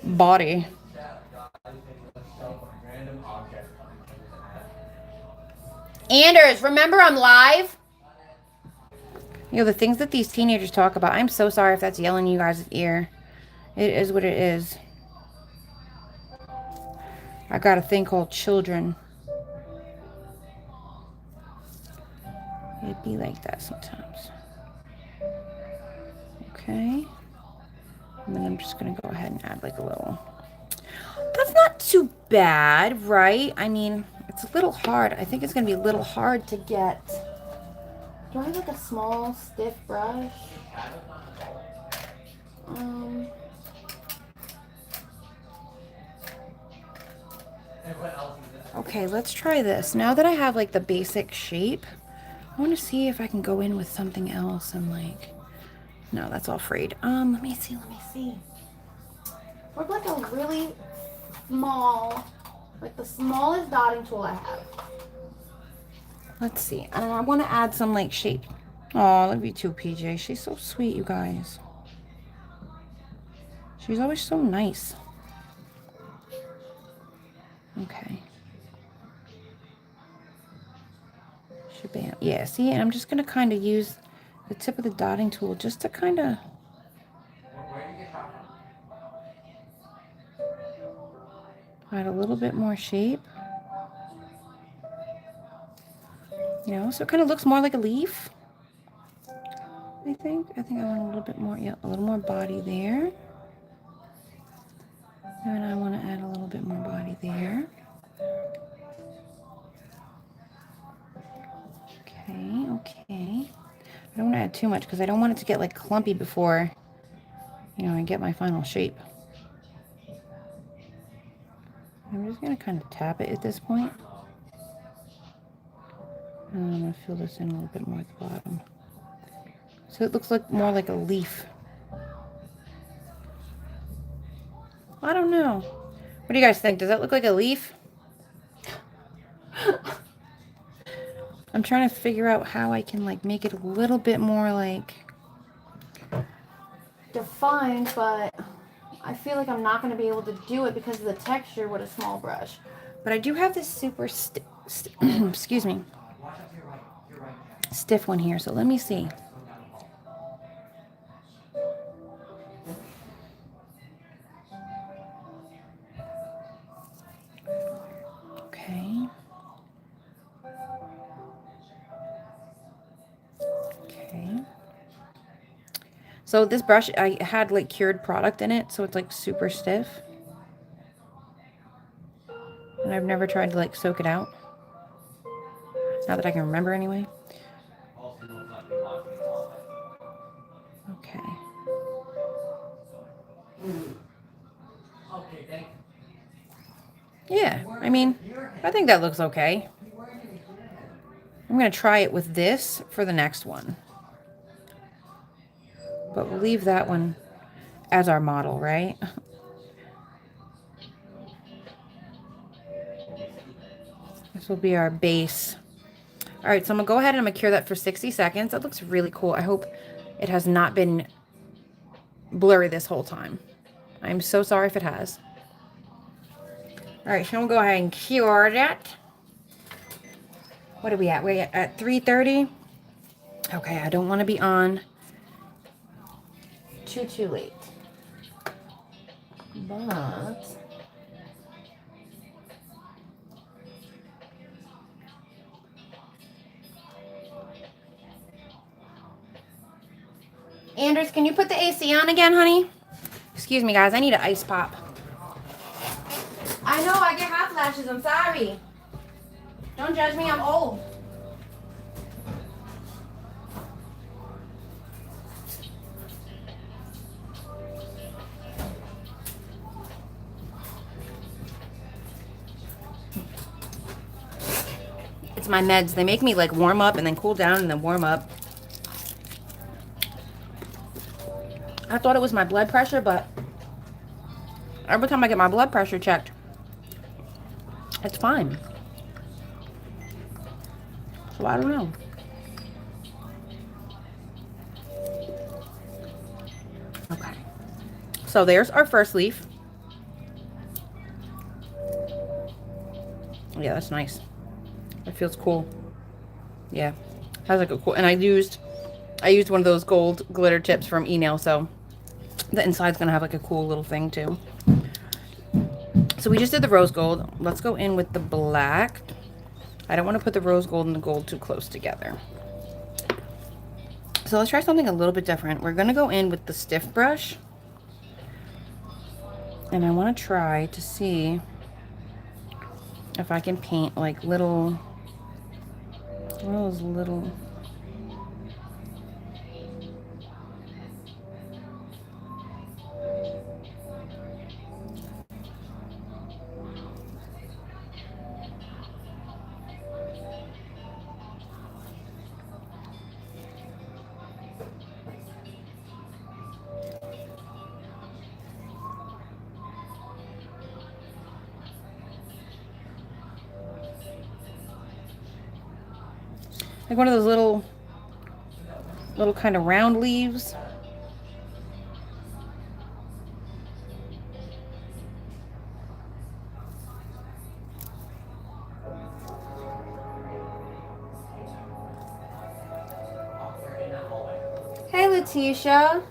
body. Anders, remember I'm live? You know, the things that these teenagers talk about. I'm so sorry if that's yelling in you guys' ear. It is what it is. I got a thing called children. It'd be like that sometimes. Okay. And then I'm just going to go ahead and add like a little. That's not too bad, right? I mean, it's a little hard. I think it's going to be a little hard to get. Do I have like a small, stiff brush? Okay, let's try this. Now that I have like the basic shape, I want to see if I can go in with something else and like, no, that's all frayed. Let me see. With like a really small, like the smallest dotting tool I have. Let's see. And I want to add some like shape. Oh, love you too, PJ. She's so sweet, you guys. She's always so nice. Okay. Shabam. Yeah, see, and I'm just going to kind of use the tip of the dotting tool just to kind of add a little bit more shape. You know, so it kind of looks more like a leaf. I think I want a little bit more, yeah, a little more body there. And I want to add a little bit more body there. Okay. I don't want to add too much because I don't want it to get like clumpy before, you know, I get my final shape. I'm just going to kind of tap it at this point. And I'm going to fill this in a little bit more at the bottom. So it looks like more like a leaf. I don't know. What do you guys think? Does that look like a leaf? I'm trying to figure out how I can like make it a little bit more like defined, but I feel like I'm not going to be able to do it because of the texture with a small brush. But I do have this super excuse me, stiff one here, so let me see. Okay. So this brush, I had like cured product in it, so it's like super stiff. And I've never tried to like soak it out. Not that I can remember anyway. Okay. Yeah, I mean, I think that looks okay. I'm going to try it with this for the next one. But we'll leave that one as our model, right? This will be our base. All right, so I'm going to go ahead and I'm going to cure that for 60 seconds. That looks really cool. I hope it has not been blurry this whole time. I'm so sorry if it has. All right, so I'm going to go ahead and cure that. What are we at? We're at 3:30. Okay, I don't want to be on too late. But Anders, can you put the AC on again, honey? Excuse me, guys. I need an ice pop. I know, I get hot flashes. I'm sorry. Don't judge me. I'm old. It's my meds. They make me like warm up and then cool down and then warm up. I thought it was my blood pressure, but every time I get my blood pressure checked, it's fine. So I don't know. Okay. So there's our first leaf. Yeah, that's nice. It feels cool. Yeah. Has like a cool, and I used I used one of those gold glitter tips from E-Nail, so the inside's gonna have like a cool little thing too. So we just did the rose gold. Let's go in with the black. I don't want to put the rose gold and the gold too close together. So let's try something a little bit different. We're gonna go in with the stiff brush. And I want to try to see if I can paint like little, those little, like one of those little kind of round leaves. Hey, Letitia.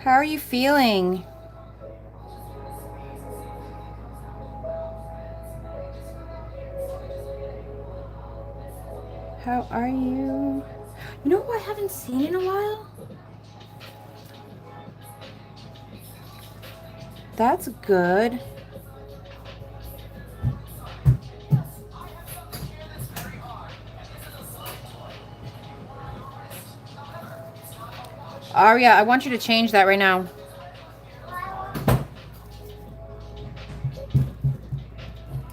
How are you feeling? How are you? You know who I haven't seen in a while? That's good. Aria, I want you to change that right now.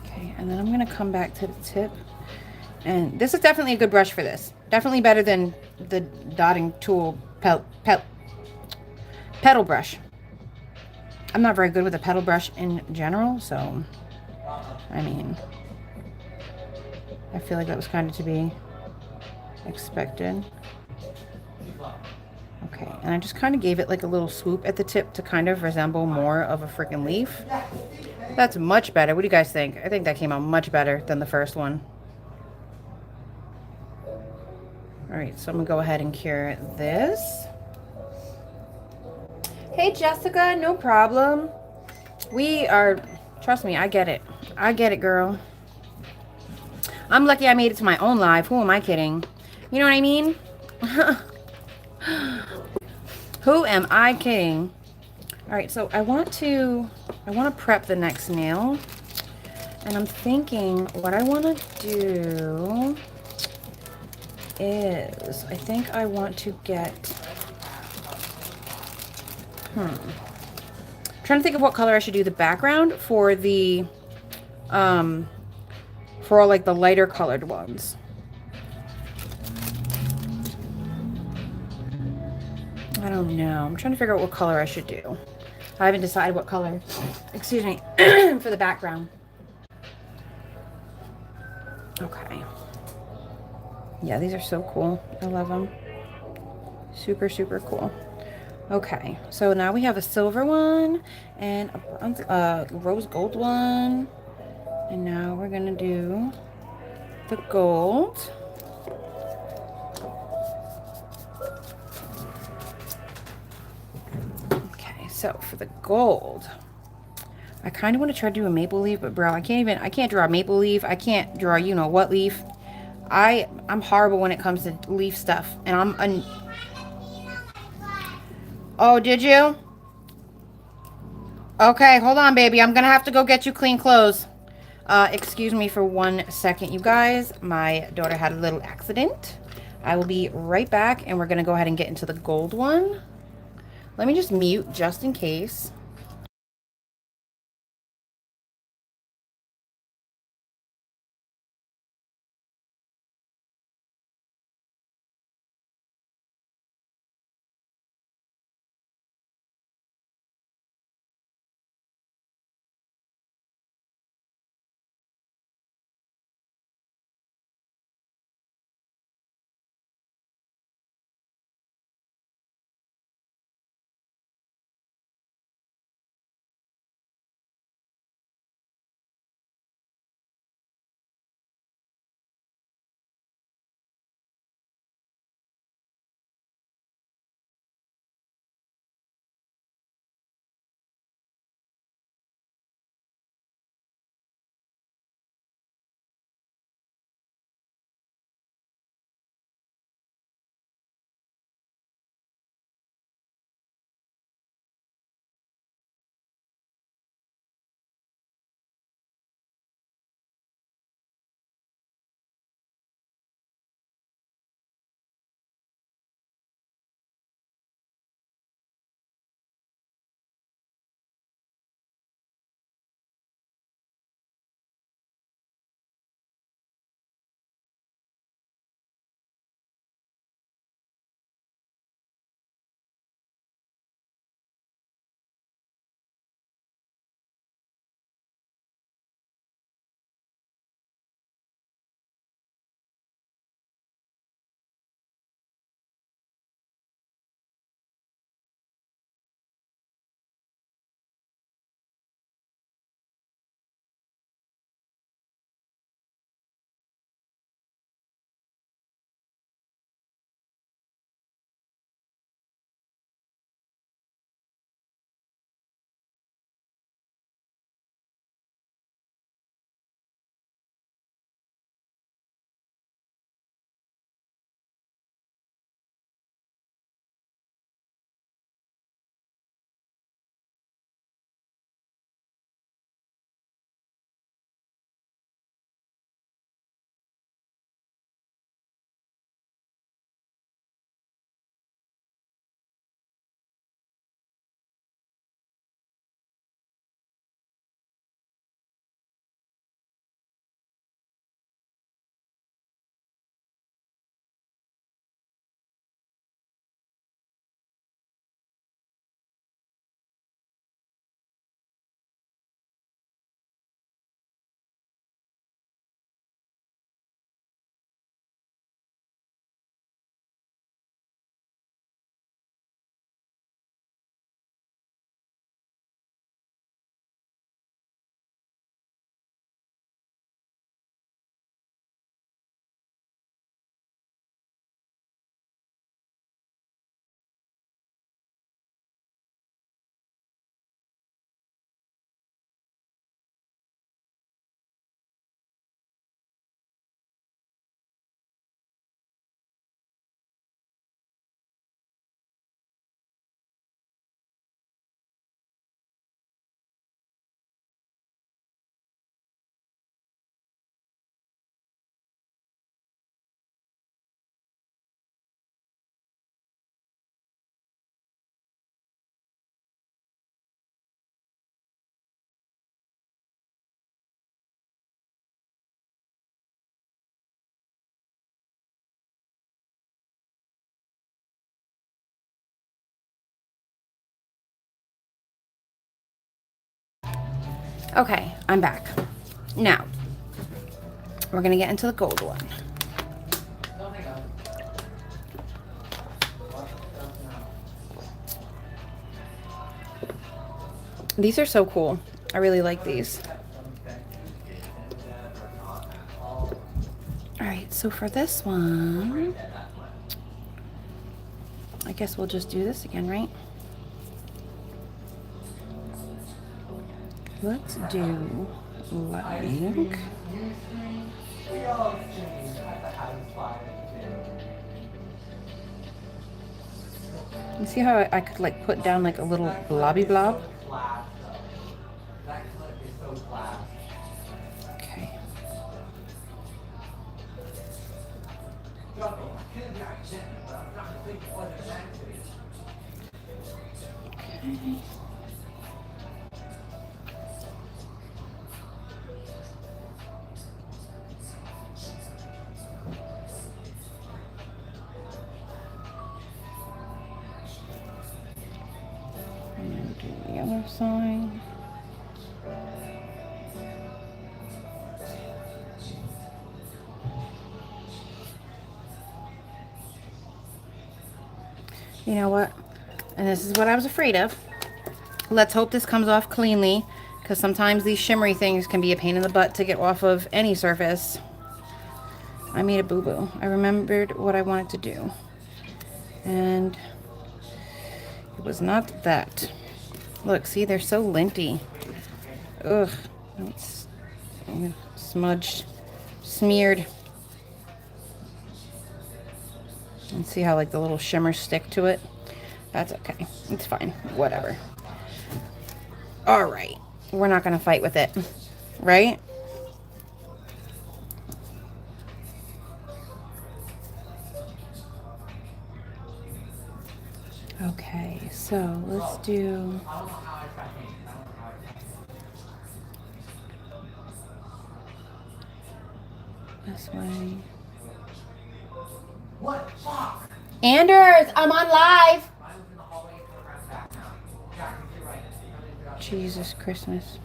Okay, and then I'm gonna come back to the tip. And this is definitely a good brush for this. Definitely better than the dotting tool pedal brush. I'm not very good with a pedal brush in general, so I mean, I feel like that was kind of to be expected. Okay, and I just kind of gave it like a little swoop at the tip to kind of resemble more of a freaking leaf. That's much better. What do you guys think? I think that came out much better than the first one. All right, so I'm gonna go ahead and cure this. Hey, Jessica, no problem. We are, trust me, I get it. I get it, girl. I'm lucky I made it to my own live. Who am I kidding? You know what I mean? Who am I kidding? All right, so I want to prep the next nail. And I'm thinking what I want to do is, I think I want to get, trying to think of what color I should do the background for the, for all like the lighter colored ones. I don't know. I'm trying to figure out what color I should do. I haven't decided what color, excuse me, for the background. Okay. Yeah, these are so cool. I love them. Super, super cool. Okay, so now we have a silver one and a rose gold one. And now we're gonna do the gold. Okay, so for the gold, I kind of want to try to do a maple leaf, but bro, I can't draw a maple leaf. I can't draw, you know what leaf. I'm horrible when it comes to leaf stuff. And oh, did you? Okay, hold on, baby. I'm gonna have to go get you clean clothes. Excuse me for 1 second, you guys. My daughter had a little accident. I will be right back, and we're gonna go ahead and get into the gold one. Let me just mute just in case. Okay, I'm back. Now, we're going to get into the gold one. These are so cool. I really like these. Alright, so for this one, I guess we'll just do this again, right? Let's do like... You see how I could like put down like a little blobby blob? Okay. Okay. And do the other side. You know what? And this is what I was afraid of. Let's hope this comes off cleanly, because sometimes these shimmery things can be a pain in the butt to get off of any surface. I made a boo-boo. I remembered what I wanted to do. And it was not that. Look, see, they're so linty. Ugh. It's smudged, smeared. And see how like the little shimmers stick to it? That's okay. It's fine. Whatever. All right. We're not going to fight with it. Right? Okay. So let's do... this way. What? Fuck! Anders, I'm on live. Jesus Christmas.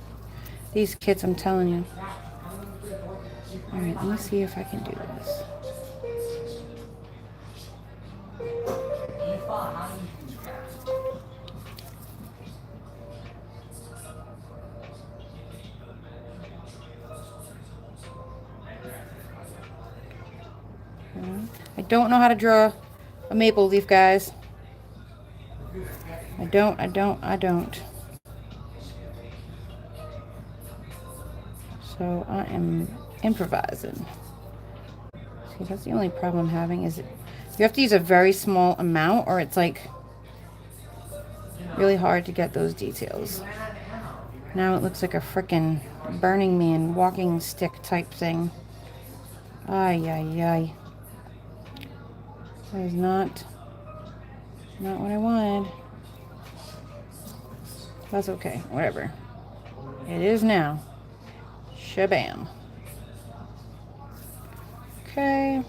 These kids, I'm telling you. Alright, let me see if I can do this. I don't know how to draw a maple leaf, guys. I don't. So I am improvising. See, that's the only problem I'm having is you have to use a very small amount or it's like really hard to get those details. Now it looks like a frickin' Burning Man walking stick type thing. Ay, ay, ay. That is not what I wanted. That's okay, whatever. It is now. Shabam. Okay.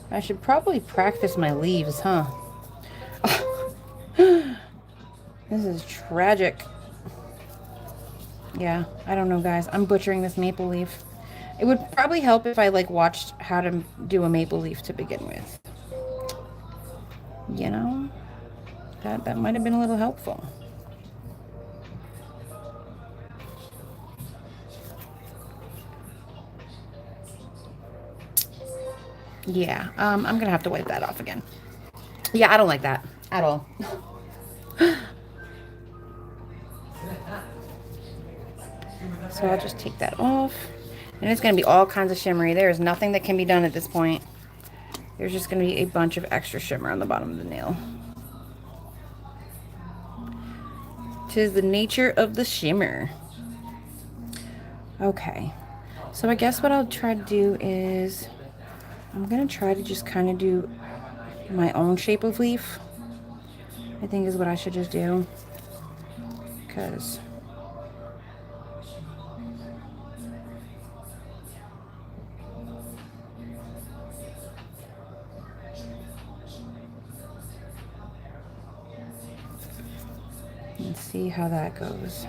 I should probably practice my leaves, huh? This is tragic. Yeah, I don't know, guys. I'm butchering this maple leaf. It would probably help if I like watched how to do a maple leaf to begin with. You know? That might have been a little helpful. Yeah, I'm gonna have to wipe that off again. Yeah, I don't like that at all. So I'll just take that off. And it's gonna be all kinds of shimmery. There is nothing that can be done at this point. There's just gonna be a bunch of extra shimmer on the bottom of the nail. 'Tis the nature of the shimmer. Okay, so I guess what I'll try to do is I'm gonna try to just kind of do my own shape of leaf. I think is what I should just do, because and see how that goes.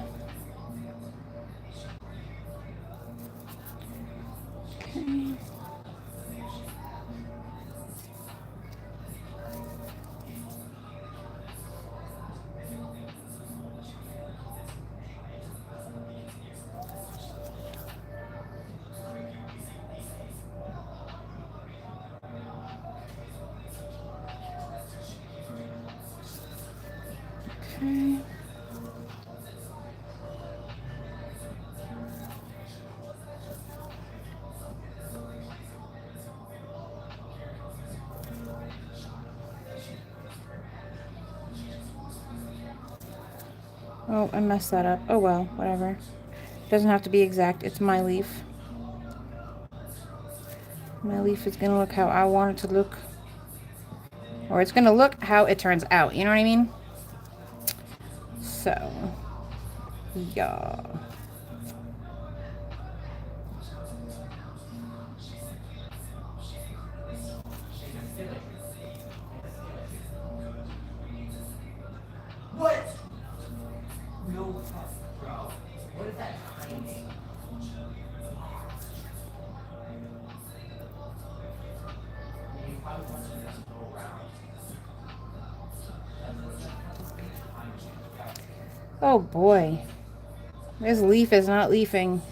Okay. Okay. Oh, I messed that up. Oh well, whatever. Doesn't have to be exact. It's my leaf. My leaf is gonna look how I want it to look. Or it's gonna look how it turns out. You know what I mean? So, yeah. What? No, bro. What is that timing? You probably want to just go around. Oh boy. This leaf is not leafing.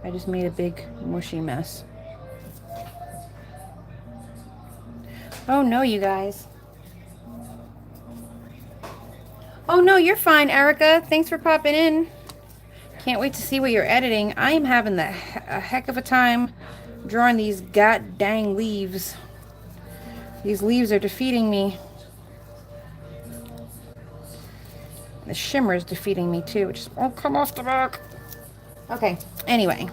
I just made a big mushy mess. Oh no, you guys. Oh no, you're fine, Erica. Thanks for popping in. Can't wait to see what you're editing. I am having a heck of a time drawing these god dang leaves. These leaves are defeating me. The shimmer is defeating me too. It just won't come off the back. Okay, anyway.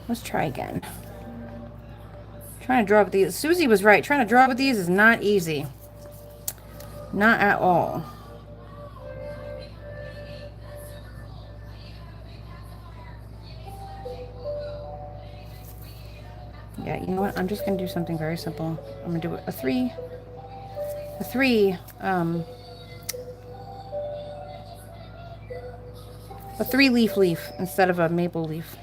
Let's try again. Trying to draw with these. Susie was right. Trying to draw with these is not easy. Not at all. Yeah, you know what? I'm just going to do something very simple. I'm going to do a three leaf instead of a maple leaf.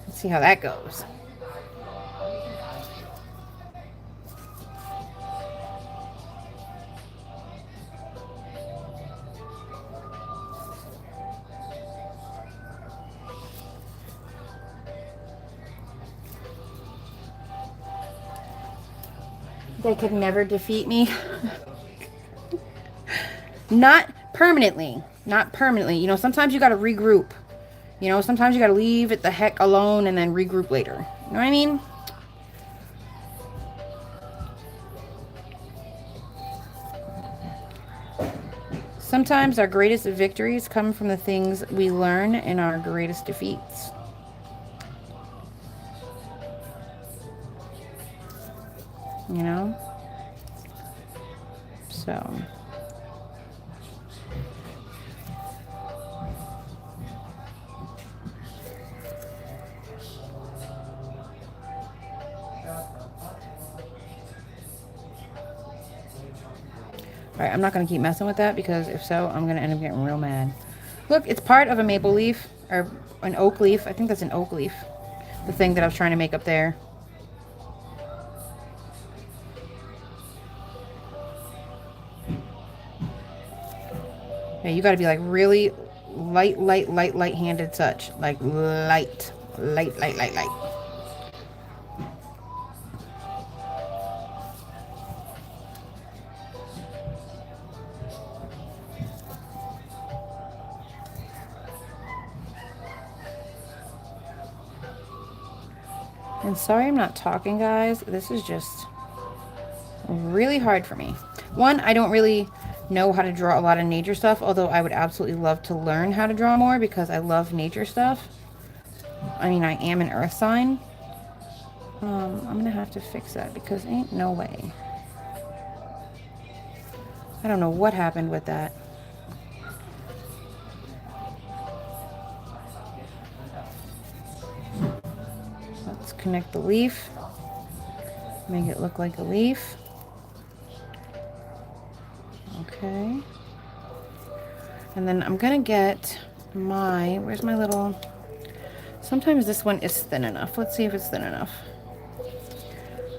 Let's see how that goes. They could never defeat me. Not permanently. Not permanently. You know, sometimes you got to regroup. You know, sometimes you got to leave it the heck alone and then regroup later. You know what I mean? Sometimes our greatest victories come from the things we learn in our greatest defeats. You know? So. Alright, I'm not going to keep messing with that because if so, I'm going to end up getting real mad. Look, it's part of a maple leaf, or an oak leaf. I think that's an oak leaf. The thing that I was trying to make up there. Yeah, you got to be like really light-handed such. Like light. And sorry I'm not talking, guys. This is just really hard for me. One, I don't really know how to draw a lot of nature stuff, although I would absolutely love to learn how to draw more because I love nature stuff. I mean, I am an earth sign. I'm gonna have to fix that because ain't no way. I don't know what happened with that. connect the leaf. Make it look like a leaf. Okay. And then I'm gonna get my, where's my little, sometimes this one is thin enough. Let's see if it's thin enough.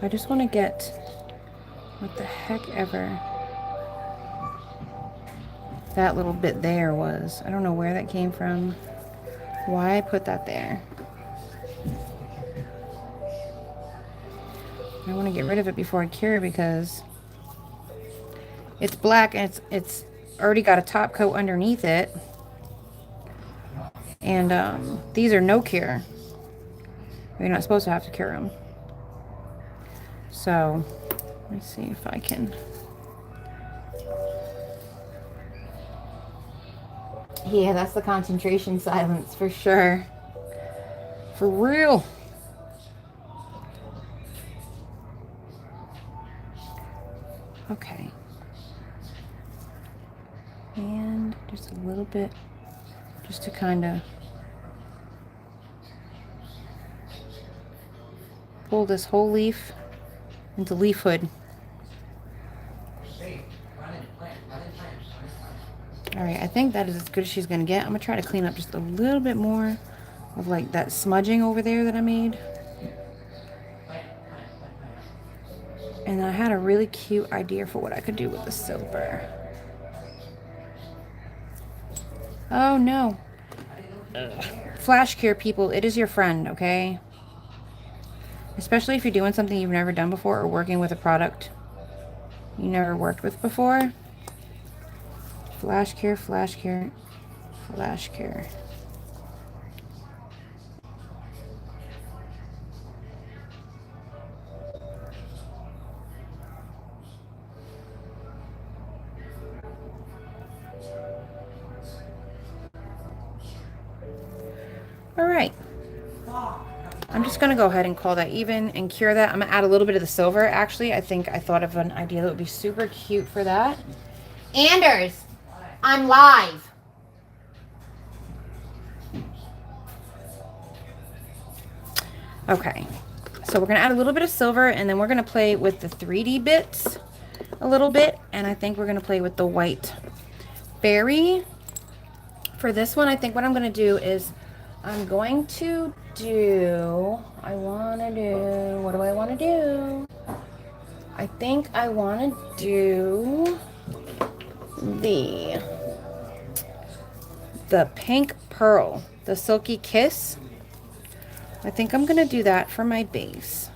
I just want to get, what the heck ever that little bit there was. I don't know where that came from, why I put that there. I want to get rid of it before I cure because it's black and it's already got a top coat underneath it. And these are no cure. You're not supposed to have to cure them. So let's see if I can. Yeah, that's the concentration silence for sure. For real. Okay. And just a little bit, just to kind of pull this whole leaf into leafhood. Alright, I think that is as good as she's going to get. I'm going to try to clean up just a little bit more of like that smudging over there that I made. And I had a really cute idea for what I could do with the silver. Oh no. Flash cure, people, it is your friend, okay? Especially if you're doing something you've never done before or working with a product you never worked with before. Flash cure, flash cure, flash cure. All right. I'm just going to go ahead and call that even and cure that. I'm going to add a little bit of the silver. Actually, I think I thought of an idea that would be super cute for that. Anders, I'm live. Okay, so we're going to add a little bit of silver, and then we're going to play with the 3D bits a little bit, and I think we're going to play with the white berry. For this one, I think what I'm going to do is I'm going to do, what do I want to do? I think I want to do the pink pearl, the Silky Kiss. I think I'm going to do that for my base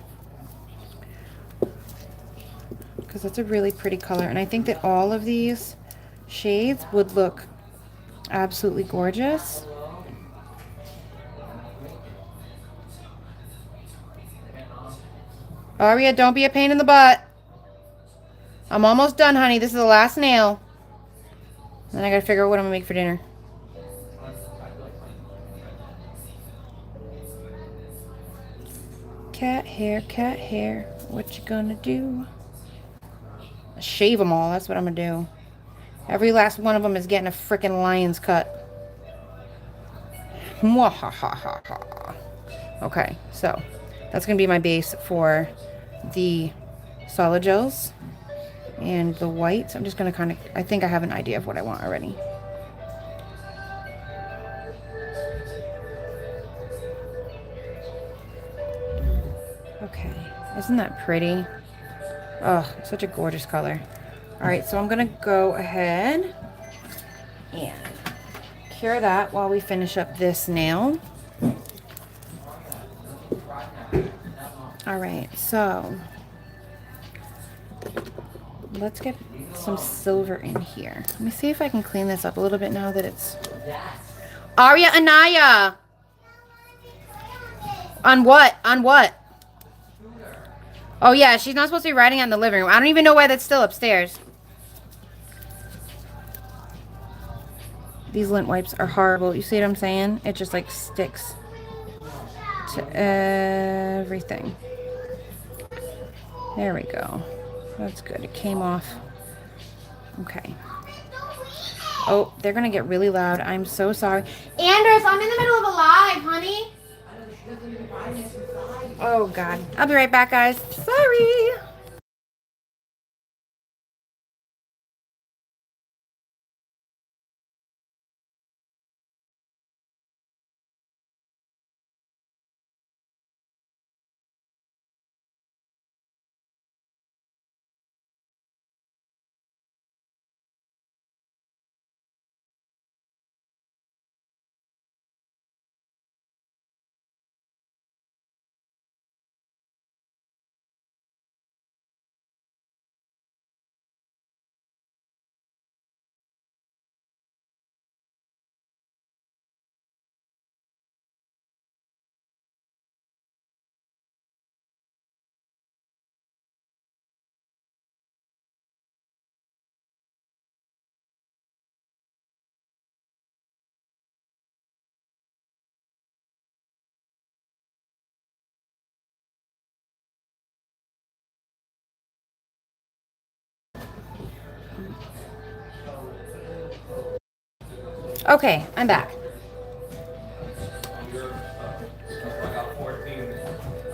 because that's a really pretty color, and I think that all of these shades would look absolutely gorgeous. Aria, don't be a pain in the butt. I'm almost done, honey. This is the last nail. Then I gotta figure out what I'm gonna make for dinner. Cat hair. What you gonna do? Shave them all. That's what I'm gonna do. Every last one of them is getting a freaking lion's cut. Mwahahaha. Okay, so that's gonna be my base for the solid gels and the whites. I'm just gonna kind of, I think I have an idea of what I want already. Okay, isn't that pretty? Oh, such a gorgeous color. All right, so I'm gonna go ahead and cure that while we finish up this nail. All right, so let's get some silver in here. Let me see if I can clean this up a little bit now that it's... Aria Anaya! On what? On what? Oh yeah, she's not supposed to be riding out in the living room. I don't even know why that's still upstairs. These lint wipes are horrible. You see what I'm saying? It just like sticks to everything. There we go. That's good. It came off. Okay. Oh, they're going to get really loud. I'm so sorry. Anders, I'm in the middle of a live, honey. Oh God. I'll be right back, guys. Sorry. Okay, I'm back.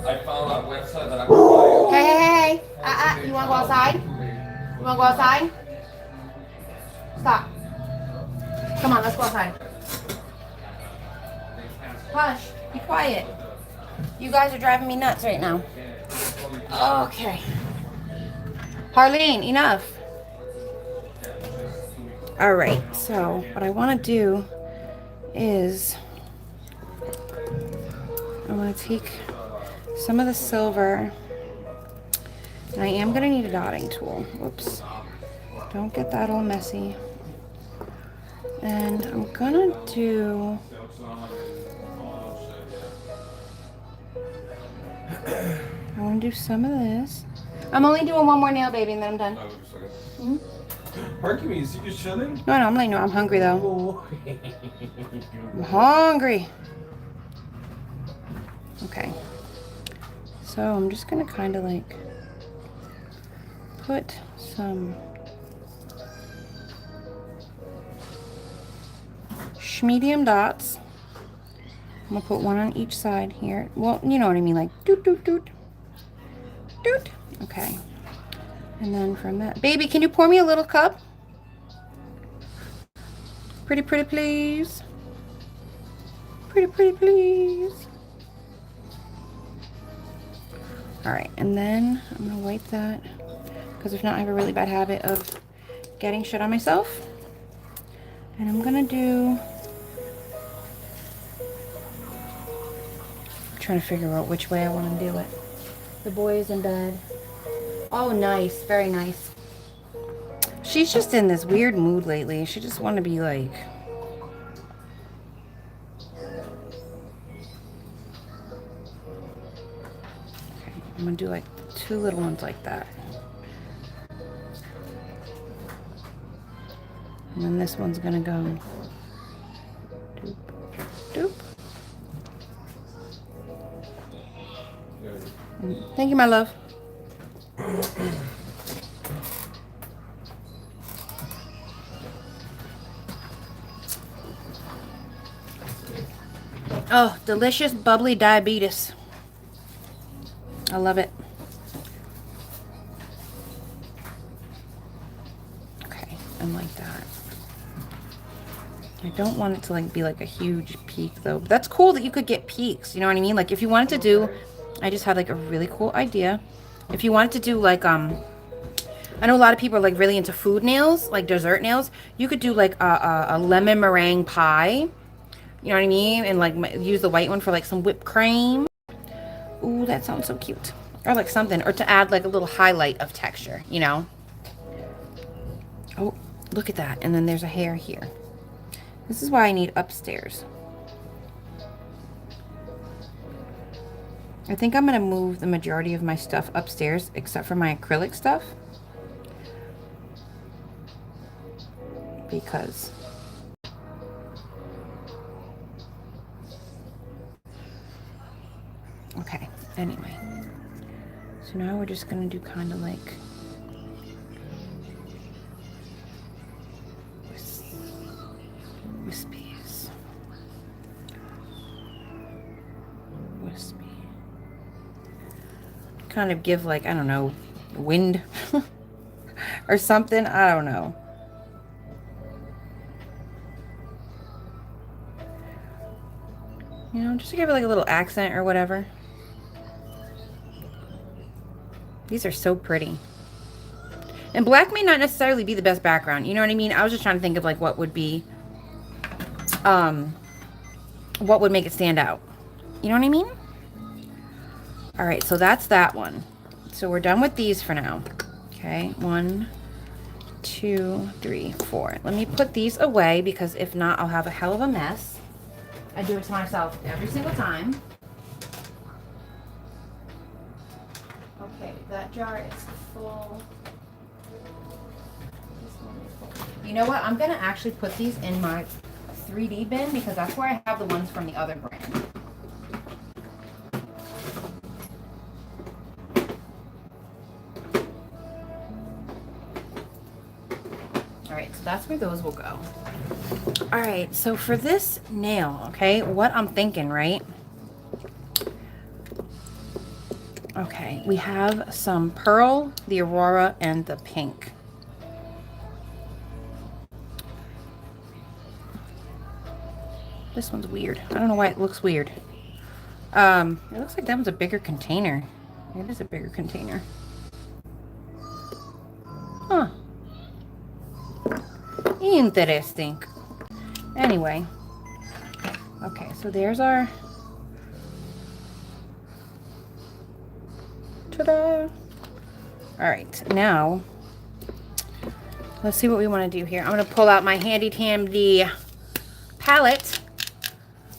I found a website that I could buy. Hey. You wanna go outside? You wanna go outside? Stop. Come on, let's go outside. Hush. Be quiet. You guys are driving me nuts right now. Okay. Harleen, enough. All right, so what I want to do is I want to take some of the silver, and I am going to need a dotting tool. Whoops. Don't get that all messy. And I'm going to do... I want to do some of this. I'm only doing one more nail, baby, and then I'm done. Mm-hmm. Hercules, you just chilling? No, I'm like, no, I'm hungry though. I'm hungry. Okay. So I'm just gonna kind of like put some medium dots. I'm gonna put one on each side here. Well, you know what I mean, like doot, doot, doot, doot. Okay. And then from that, baby, can you pour me a little cup? Pretty, pretty, please. Pretty, pretty, please. All right, and then I'm gonna wipe that because if not, I have a really bad habit of getting shit on myself. And I'm gonna do, I'm trying to figure out which way I want to do it. The boy is in bed. Oh, nice, very nice. She's just in this weird mood lately. She just want to be like, okay, I'm gonna do like 2 little ones like that. And then this one's gonna go doop, doop. Thank you, my love. Oh, delicious bubbly diabetes. I love it. Okay, and like that. I don't want it to like be like a huge peak though. But that's cool that you could get peaks, you know what I mean? Like if you wanted to do, I just had like a really cool idea. If you wanted to do like, I know a lot of people are like really into food nails, like dessert nails. You could do like a lemon meringue pie. You know what I mean? And like use the white one for like some whipped cream. Ooh, that sounds so cute. Or like something, or to add like a little highlight of texture, you know? Oh, look at that. And then there's a hair here. This is why I need upstairs. I think I'm gonna move the majority of my stuff upstairs, except for my acrylic stuff. Because okay, anyway. So now we're just gonna do kind of like wispies. kind of give like, I don't know, wind or something. I don't know. You know, just to give it like a little accent or whatever. These are so pretty. And black may not necessarily be the best background. You know what I mean? I was just trying to think of like what would be, what would make it stand out. You know what I mean? All right, so that's that one. So we're done with these for now. Okay, 1, 2, 3, 4. Let me put these away because if not, I'll have a hell of a mess. I do it to myself every single time. Okay, that jar is full. This one is full. You know what? I'm going to actually put these in my 3D bin because that's where I have the ones from the other brand. Alright, so that's where those will go. Alright, so for this nail, okay, what I'm thinking, right? Okay, we have some pearl, the aurora, and the pink. This one's weird. I don't know why it looks weird. It looks like that one's a bigger container. It is a bigger container. Huh. Interesting. Anyway. Okay, so there's our... Ta-da! Alright, now... let's see what we want to do here. I'm going to pull out my handy-dandy palette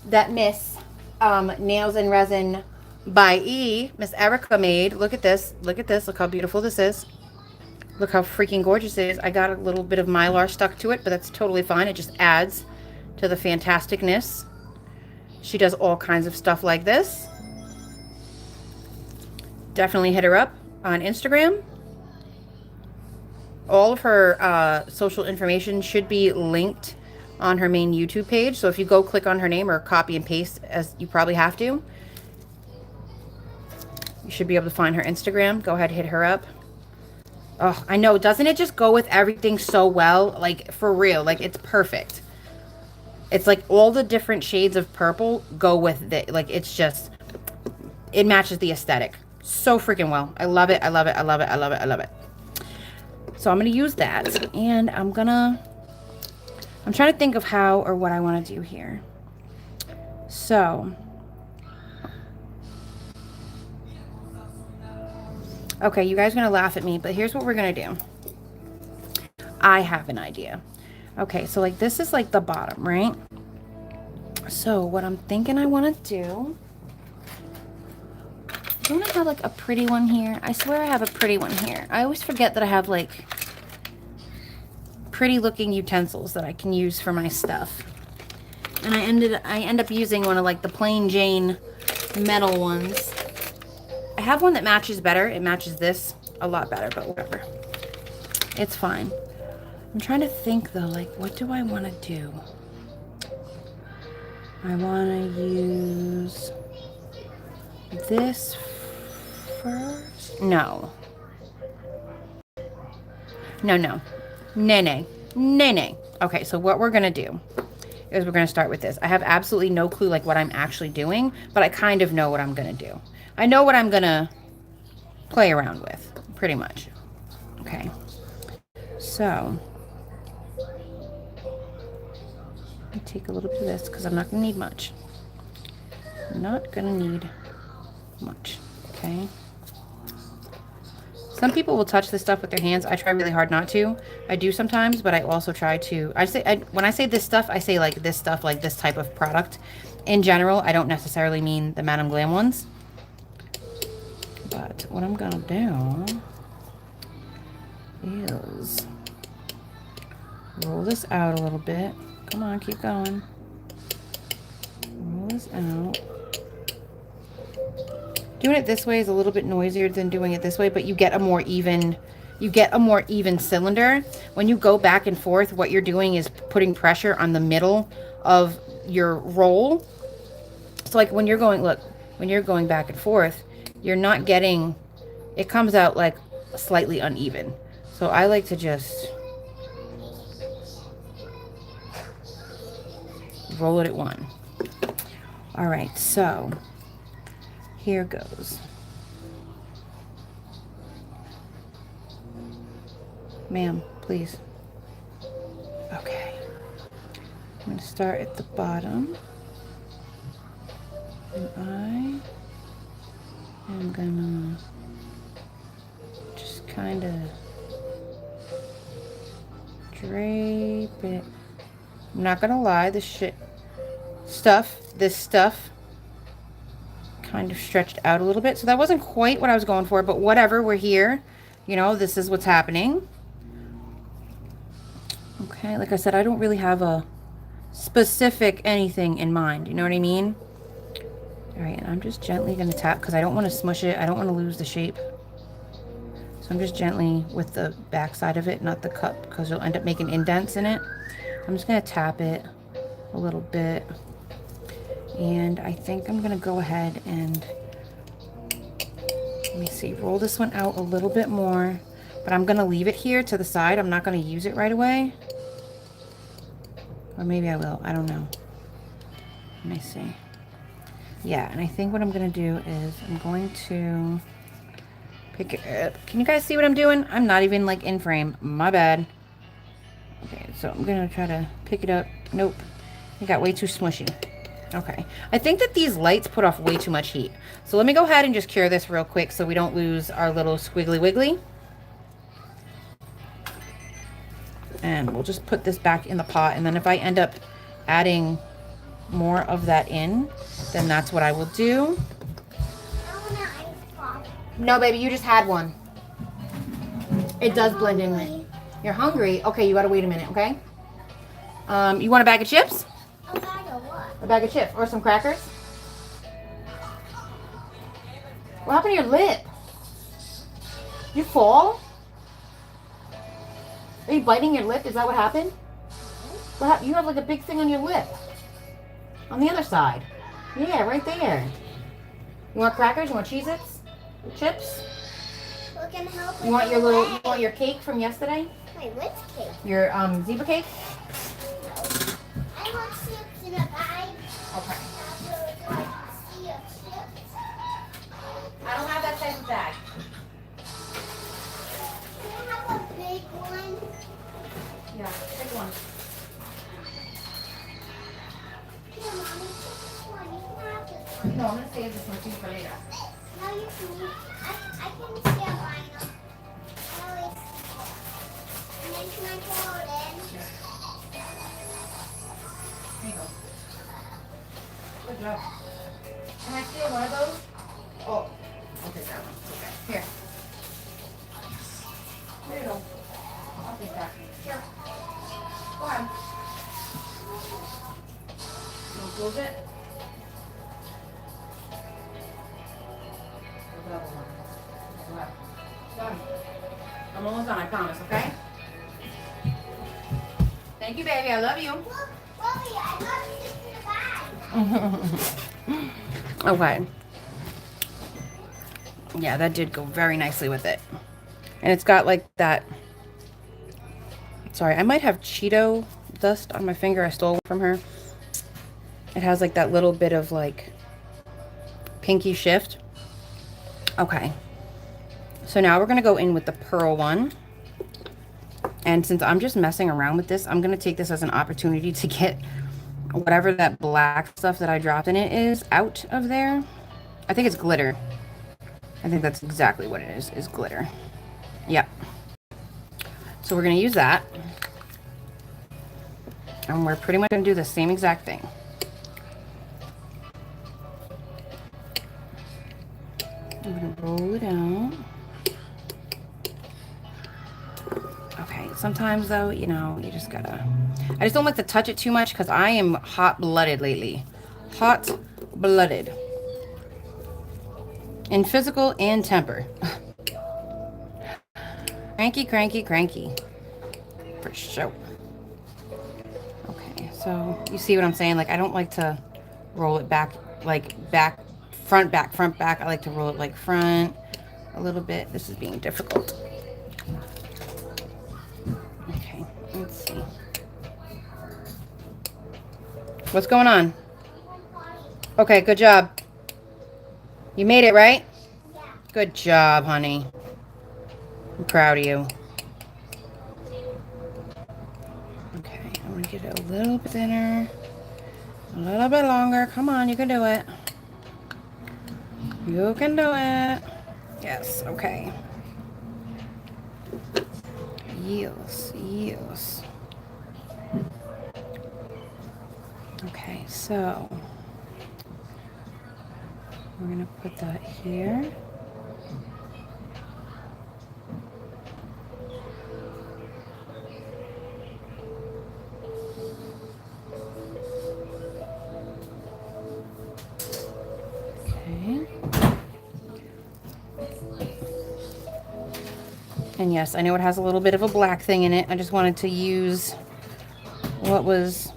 that Miss Nails and Resin by E, Miss Erica made. Look at this. Look at this. Look how beautiful this is. Look how freaking gorgeous it is. I got a little bit of Mylar stuck to it, but that's totally fine. It just adds to the fantasticness. She does all kinds of stuff like this. Definitely hit her up on Instagram. All of her social information should be linked on her main YouTube page. So if you go click on her name or copy and paste, as you probably have to, you should be able to find her Instagram. Go ahead, hit her up. Oh, I know. Doesn't it just go with everything so well? Like, for real. Like, it's perfect. It's like all the different shades of purple go with it. Like, it's just, it matches the aesthetic so freaking well. I love it. I love it. I love it. I love it. I love it. So I'm going to use that. And I'm trying to think of how or what I want to do here. So... okay, you guys are going to laugh at me, but here's what we're going to do. I have an idea. Okay, so like this is like the bottom, right? So what I'm thinking I want to do... don't I have like a pretty one here? I swear I have a pretty one here. I always forget that I have like pretty looking utensils that I can use for my stuff. And I end up using one of like the plain Jane metal ones. I have one that matches better. It matches this a lot better, but whatever. It's fine. I'm trying to think though, like, what do I want to do? I want to use this first. No. No. Nay. Okay, so what we're going to do is we're going to start with this. I have absolutely no clue like what I'm actually doing, but I kind of know what I'm going to do. I know what I'm going to play around with, pretty much. Okay. So, I take a little bit of this because I'm not going to need much. I'm not going to need much. Okay. Some people will touch this stuff with their hands. I try really hard not to. I do sometimes, but I also try to. When I say this stuff, I say like this stuff, like this type of product. In general, I don't necessarily mean the Madam Glam ones. But what I'm gonna do is roll this out a little bit. Come on, keep going. Roll this out. Doing it this way is a little bit noisier than doing it this way, but you get a more even cylinder. When you go back and forth, what you're doing is putting pressure on the middle of your roll. So like when you're going, look, when you're going back and forth, you're not getting it comes out like slightly uneven. So I like to just roll it at one. All right, so here goes. Ma'am, please. Okay. I'm going to start at the bottom. And I am going to just kind of drape it. I'm not going to lie, this stuff kind of stretched out a little bit. So that wasn't quite what I was going for, but whatever, we're here. You know, this is what's happening. Okay, like I said, I don't really have a specific anything in mind. You know what I mean? All right, and I'm just gently going to tap because I don't want to smush it. I don't want to lose the shape. So I'm just gently with the back side of it, not the cup, because you'll end up making indents in it. I'm just going to tap it a little bit. And I think I'm going to go ahead and, let me see, roll this one out a little bit more. But I'm going to leave it here to the side. I'm not going to use it right away. Or maybe I will. I don't know. Let me see. Yeah, and I think what I'm going to do is I'm going to pick it up. Can you guys see what I'm doing? I'm not even like in frame. My bad. Okay, so I'm going to try to pick it up. Nope. It got way too smushy. Okay. I think that these lights put off way too much heat. So let me go ahead and just cure this real quick so we don't lose our little squiggly wiggly. And we'll just put this back in the pot. And then if I end up adding more of that in, then that's what I will do. No, baby, you just had one. It does blend in. You're hungry? Okay, you gotta wait a minute, okay? You want a bag of chips? A bag of what? A bag of chips or some crackers? What happened to your lip? You fall? Are you biting your lip? Is that what happened? What happened? You have like a big thing on your lip. On the other side. Yeah, right there. You want crackers? You want Cheez-Its? Chips? What can help You want your little, you want your cake from yesterday? Wait, what's cake? Your zebra cake? I want chips in a bag. Okay. See a chips. I don't have that type of bag. Can I have a big one? Yeah, big one. Here, Mommy, this one. You can have this one. No, I'm gonna save this one too for later. No, you can. I can see a vinyl. I always. And then can I pour it in? There you go. Good job. Can I steal one of those? Oh, I'll take that one. Okay, here. There you go. I'll take that. Here. Go ahead. You want to close it? Done. I'm almost done, I promise, okay? Thank you, baby. I love you. Look, Mommy, I got chips in the bag. Okay. Yeah, that did go very nicely with it. And it's got like that. Sorry, I might have Cheeto dust on my finger. I stole from her. It has like that little bit of like pinky shift. Okay. So now we're going to go in with the pearl one. And since I'm just messing around with this, I'm going to take this as an opportunity to get whatever that black stuff that I dropped in it is out of there. I think it's glitter. I think that's exactly what it is glitter. Yep. So we're going to use that. And we're pretty much going to do the same exact thing. I'm going to roll it out. Okay, sometimes though, you know, you just gotta... I just don't like to touch it too much because I am hot-blooded lately. Hot-blooded. In physical and temper. Cranky, cranky, cranky. For sure. Okay, so you see what I'm saying? Like, I don't like to roll it back, like back, front, back, front, back. I like to roll it like front, a little bit. This is being difficult. Okay, let's see. What's going on? Okay, good job. You made it, right? Yeah. Good job, honey. I'm proud of you. Okay, I'm gonna get it a little bit thinner. A little bit longer. Come on, you can do it. You can do it. Yes, okay. Yes, yes. Okay, so we're gonna put that here. Okay. And yes, I know it has a little bit of a black thing in it. I just wanted to use what was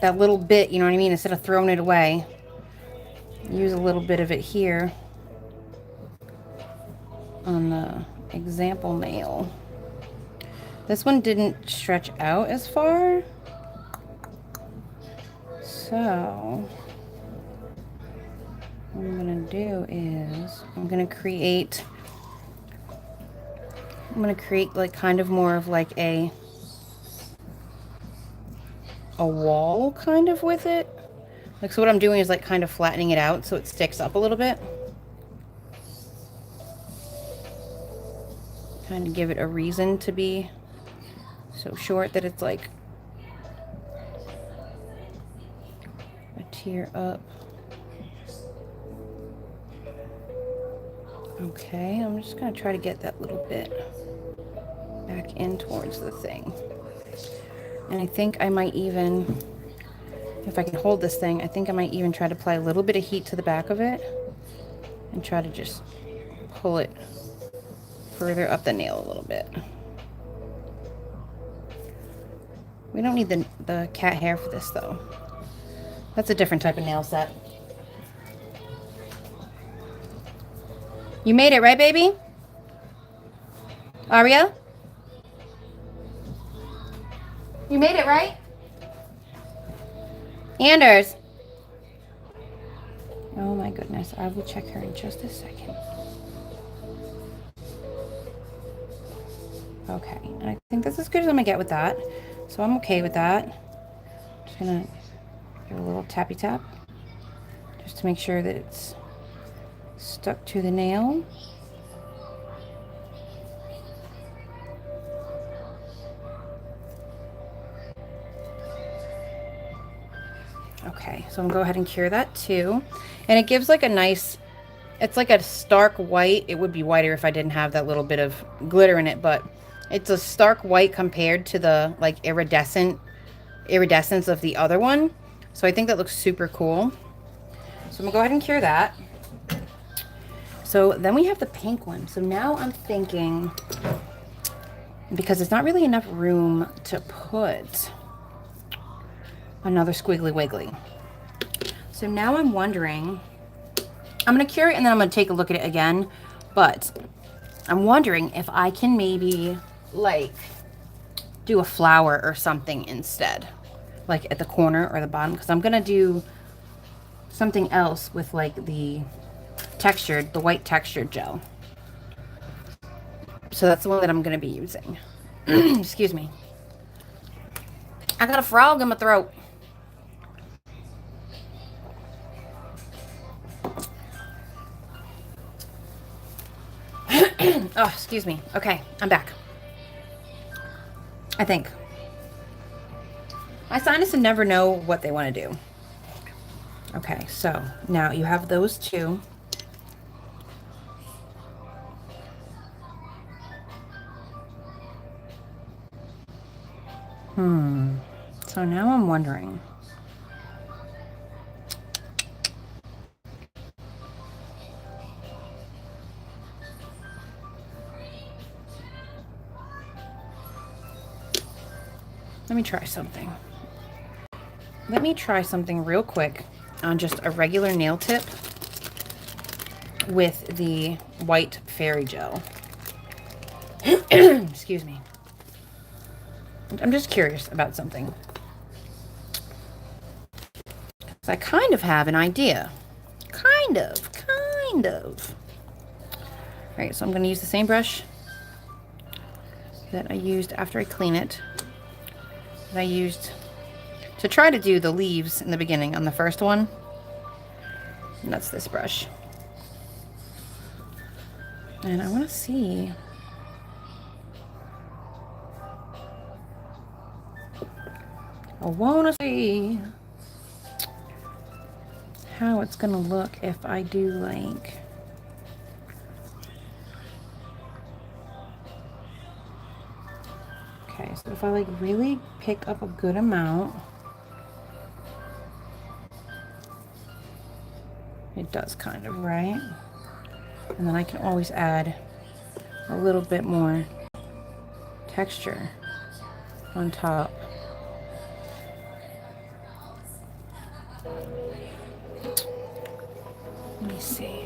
that little bit, you know what I mean? Instead of throwing it away, use a little bit of it here on the example nail. This one didn't stretch out as far. So what I'm gonna do is I'm gonna create like kind of more of like a wall kind of with it. Like, so what I'm doing is like kind of flattening it out so it sticks up a little bit. Kind of give it a reason to be so short that it's like a tear up. Okay, I'm just gonna try to get that little bit back in towards the thing. And I think I might even, if I can hold this thing, I think I might even try to apply a little bit of heat to the back of it and try to just pull it further up the nail a little bit. We don't need the cat hair for this though. That's a different type of nail set. You made it, right, baby? Aria? You made it, right? Anders. Oh my goodness. I will check her in just a second. Okay. And I think that's as good as I'm gonna get with that. So I'm okay with that. Just gonna give it a little tappy tap. Just to make sure that it's stuck to the nail. Okay, so I'm gonna go ahead and cure that too. And it gives like a nice, it's like a stark white. It would be whiter if I didn't have that little bit of glitter in it, but it's a stark white compared to the like iridescence of the other one. So I think that looks super cool. So I'm gonna go ahead and cure that. So then we have the pink one. So now I'm thinking, because there's not really enough room to put another squiggly wiggly. So now I'm wondering, I'm gonna cure it and then I'm gonna take a look at it again, but I'm wondering if I can maybe like do a flower or something instead, like at the corner or the bottom, because I'm gonna do something else with like the white textured gel. So that's the one that I'm gonna be using. Excuse me. I got a frog in my throat. Oh, excuse me. Okay, I'm back. I think. My sinuses never know what they want to do. Okay, so now you have those two. So now I'm wondering. Let me try something. Let me try something real quick on just a regular nail tip with the white fairy gel. Excuse me. I'm just curious about something. I kind of have an idea. Kind of. All right, so I'm going to use the same brush that I used after I clean it. That I used to try to do the leaves in the beginning on the first one. And that's this brush. And I want to see. I want to see how it's gonna look if I do like okay, so if I like really pick up a good amount, it does kind of, right? And then I can always add a little bit more texture on top. Let me see.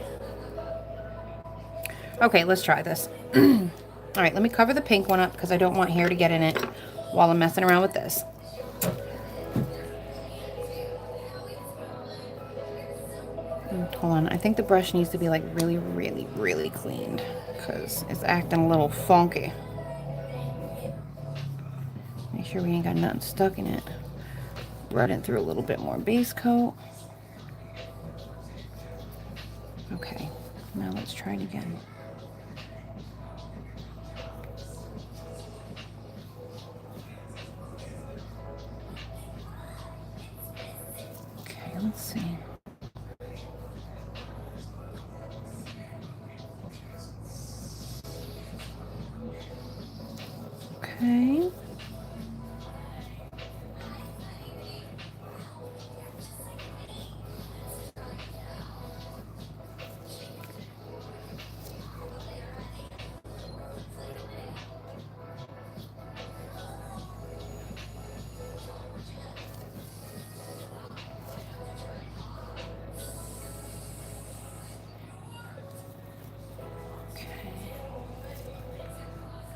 Okay, let's try this. All right, let me cover the pink one up because I don't want hair to get in it while I'm messing around with this. Hold on, I think the brush needs to be like really cleaned because it's acting a little funky. Make sure we ain't got nothing stuck in it. Run it through a little bit more base coat. Okay, now let's try it again. Okay, let's see. Okay.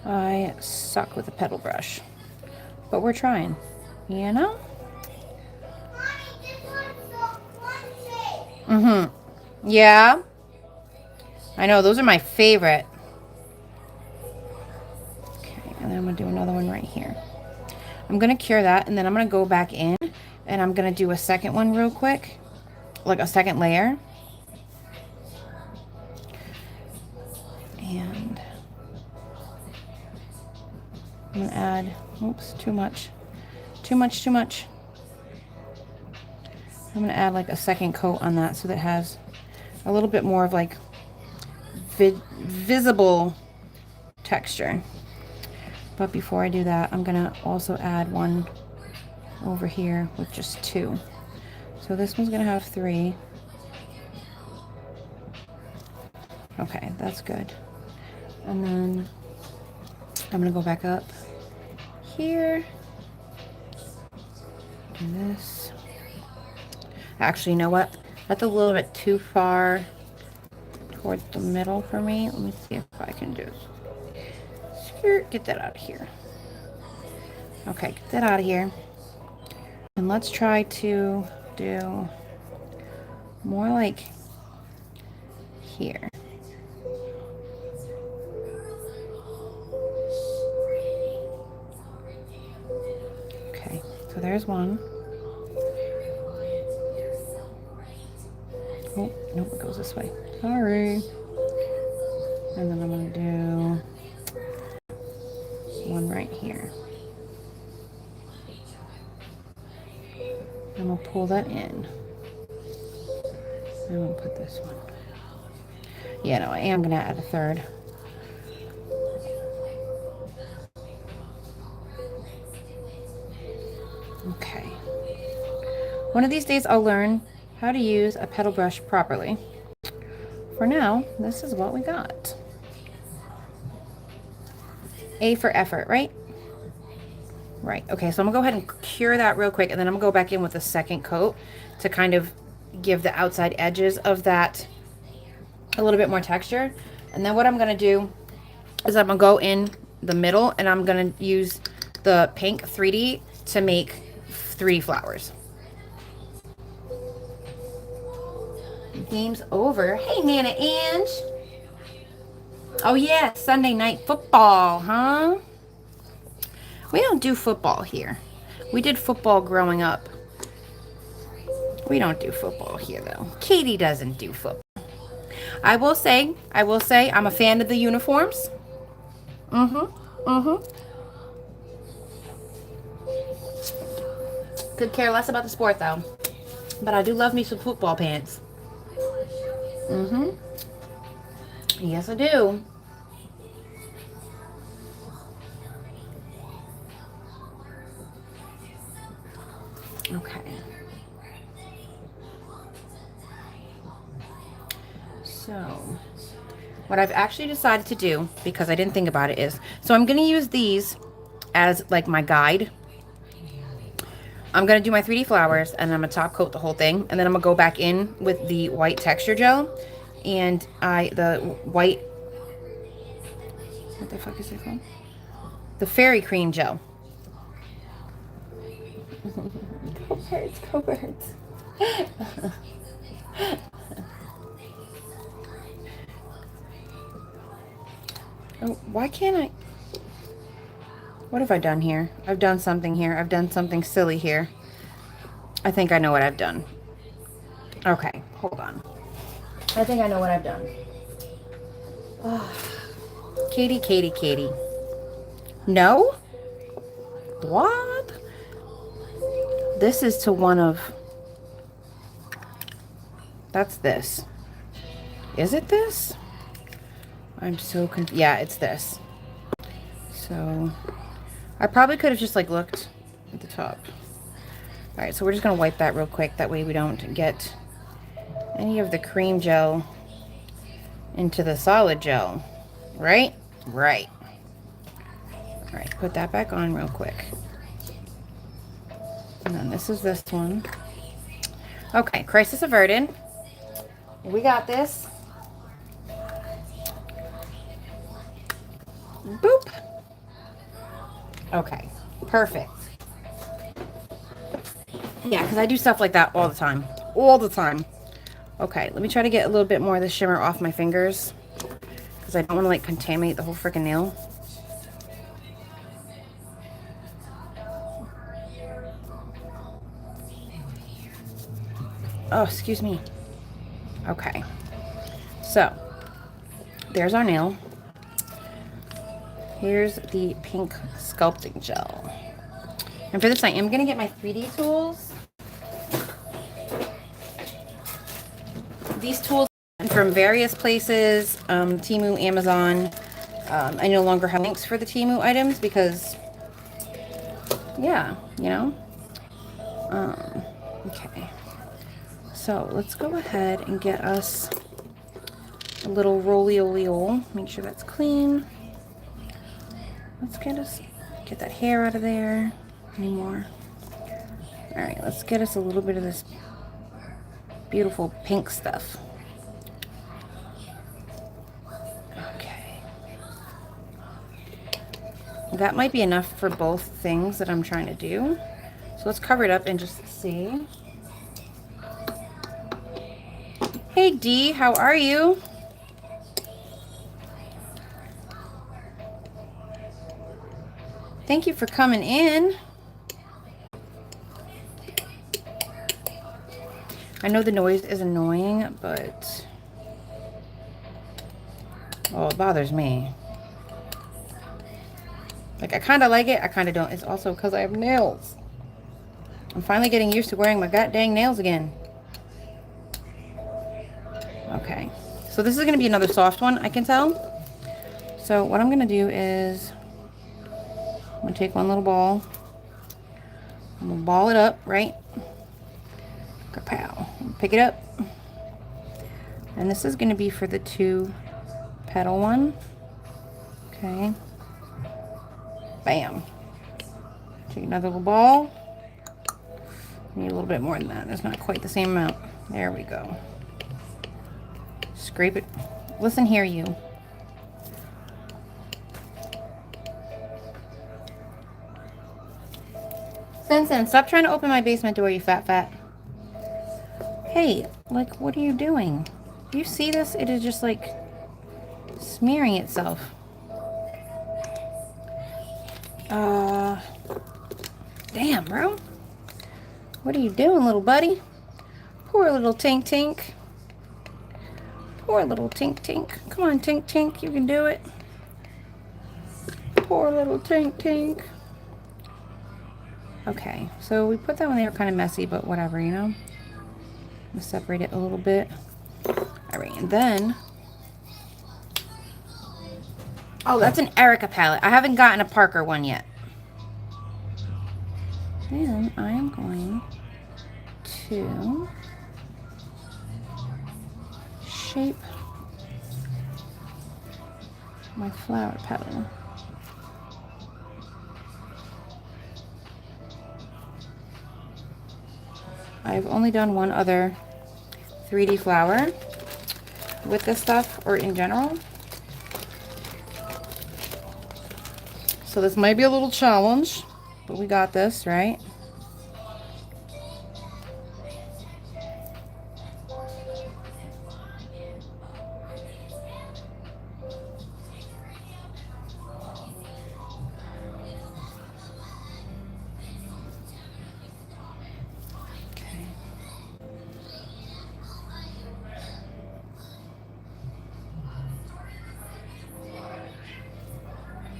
I suck with a petal brush, but we're trying, you know? Yeah. I know, those are my favorite. Okay, and then I'm gonna do another one right here. I'm gonna cure that, and then I'm gonna go back in, and I'm gonna do a second one real quick, like a second layer. And I'm gonna add, oops, too much. I'm gonna add like a second coat on that so that it has a little bit more of like visible texture. But before I do that, I'm gonna also add one over here with just 2. So this one's gonna have 3. Okay, that's good. And then I'm gonna go back up here. Do this. Actually, you know what? That's a little bit too far towards the middle for me. Let me see if I can just get that out of here. Okay, get that out of here. And let's try to do more like here. Okay, so there's one. Oh, nope, it goes this way. Sorry. And then I'm going to do one right here. And we'll pull that in. And we'll put this one. Yeah, no, I am going to add a third. Okay. One of these days I'll learn how to use a petal brush properly. For now, this is what we got. A for effort, right? Right. Okay, so I'm gonna go ahead and cure that real quick, and then I'm gonna go back in with a second coat to kind of give the outside edges of that a little bit more texture. And then what I'm going to do is I'm going to go in the middle and I'm going to use the pink 3D to make 3D flowers. Game's over. Hey, Nana Ange. Oh, yeah, Sunday night football, huh? We don't do football here. We did football growing up. We don't do football here, though. Katie doesn't do football. I will say, I'm a fan of the uniforms. Could care less about the sport, though. But I do love me some football pants. Yes, I do. Okay. So, what I've actually decided to do, because I didn't think about it, is, so I'm going to use these as like my guide. I'm going to do my 3D flowers and I'm going to top coat the whole thing. And then I'm going to go back in with the white texture gel and the white, what the fuck is it called? The fairy cream gel. Go birds. Oh, why can't I? What have I done here? I've done something here. I've done something silly here. I think I know what I've done. Okay, hold on. I think I know what I've done. Oh, Katie. No? What? This is to one of... That's this. Is it this? I'm so confused. Yeah, it's this. So... I probably could have just like looked at the top. All right, so we're just gonna wipe that real quick. That way we don't get any of the cream gel into the solid gel, right? Right. All right, put that back on real quick. And then this is this one. Okay, crisis averted. We got this. Boop. Okay, perfect. Yeah, because I do stuff like that all the time. All the time. Okay, let me try to get a little bit more of the shimmer off my fingers. Because I don't want to, like, contaminate the whole freaking nail. Oh, excuse me. Okay. So, there's our nail. Here's the pink sculpting gel. And for this, I am going to get my 3D tools. These tools are from various places, Temu, Amazon. I no longer have links for the Temu items because, yeah, you know. Okay. So let's go ahead and get us a little roly-oly-ole. Make sure that's clean. Let's get that hair out of there. Any more? All right, let's get us a little bit of this beautiful pink stuff. Okay. That might be enough for both things that I'm trying to do. So let's cover it up and just see. Hey Dee, how are you? Thank you for coming in. I know the noise is annoying, but oh, it bothers me. Like, I kind of like it, I kind of don't. It's also because I have nails. I'm finally getting used to wearing my god dang nails again. Okay, so this is going to be another soft one, I can tell. So what I'm going to do is I'm going to take one little ball. I'm going to ball it up, right? Kapow. Pick it up. And this is going to be for the 2 petal one. Okay. Bam. Take another little ball. Need a little bit more than that. It's not quite the same amount. There we go. Scrape it. Listen here, you. Simpson, stop trying to open my basement door, you fat. Hey, like, what are you doing? Do you see this? It is just like smearing itself. Damn, bro. What are you doing, little buddy? Poor little Tink Tink. Poor little Tink Tink. Come on, Tink Tink, you can do it. Poor little Tink Tink. Okay, so we put that one there kind of messy, but whatever, you know. Let's separate it a little bit. All right, and then, oh, that's an Erica palette. I haven't gotten a Parker one yet. Then I am going to shape my flower petal. I've only done one other 3D flower with this stuff, or in general. So this might be a little challenge, but we got this, right?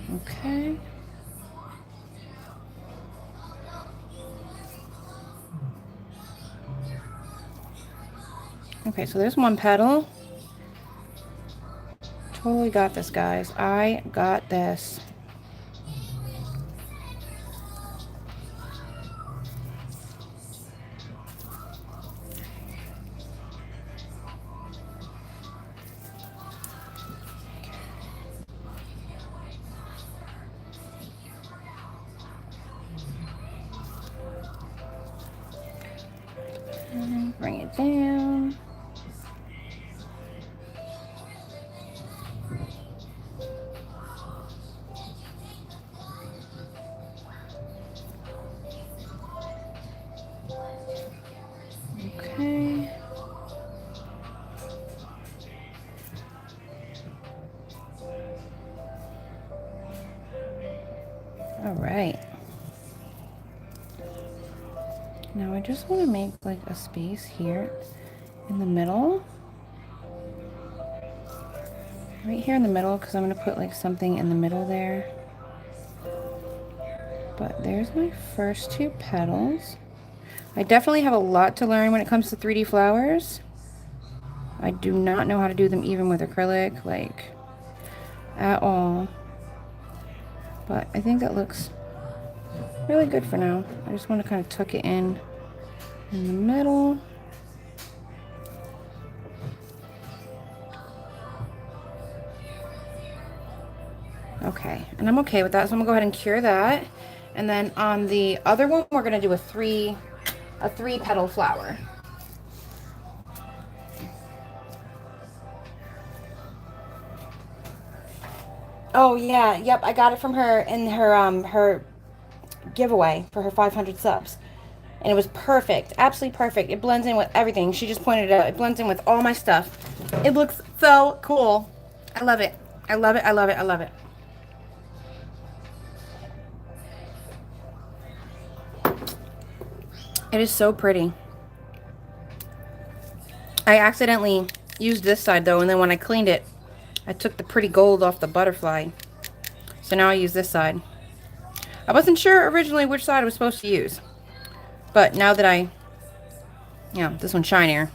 Okay. Okay, so there's one petal. Totally got this, guys. I got this. And bring it down. Okay. All right. Now I just want to make like a space here in the middle. Right here in the middle, because I'm going to put like something in the middle there. But there's my first two petals. I definitely have a lot to learn when it comes to 3D flowers. I do not know how to do them even with acrylic, like, at all. But I think that looks really good for now. I just want to kind of tuck it in the middle. Okay, and I'm okay with that, so I'm gonna go ahead and cure that. And then on the other one, we're gonna do a three petal flower. Oh yeah, yep, I got it from her in her giveaway for her 500 subs. And it was perfect, absolutely perfect. It blends in with everything. She just pointed it out. It blends in with all my stuff. It looks so cool. I love it. I love it, I love it, I love it. It is so pretty. I accidentally used this side though, and then when I cleaned it, I took the pretty gold off the butterfly. So now I use this side. I wasn't sure originally which side I was supposed to use. But now that I, this one's shinier.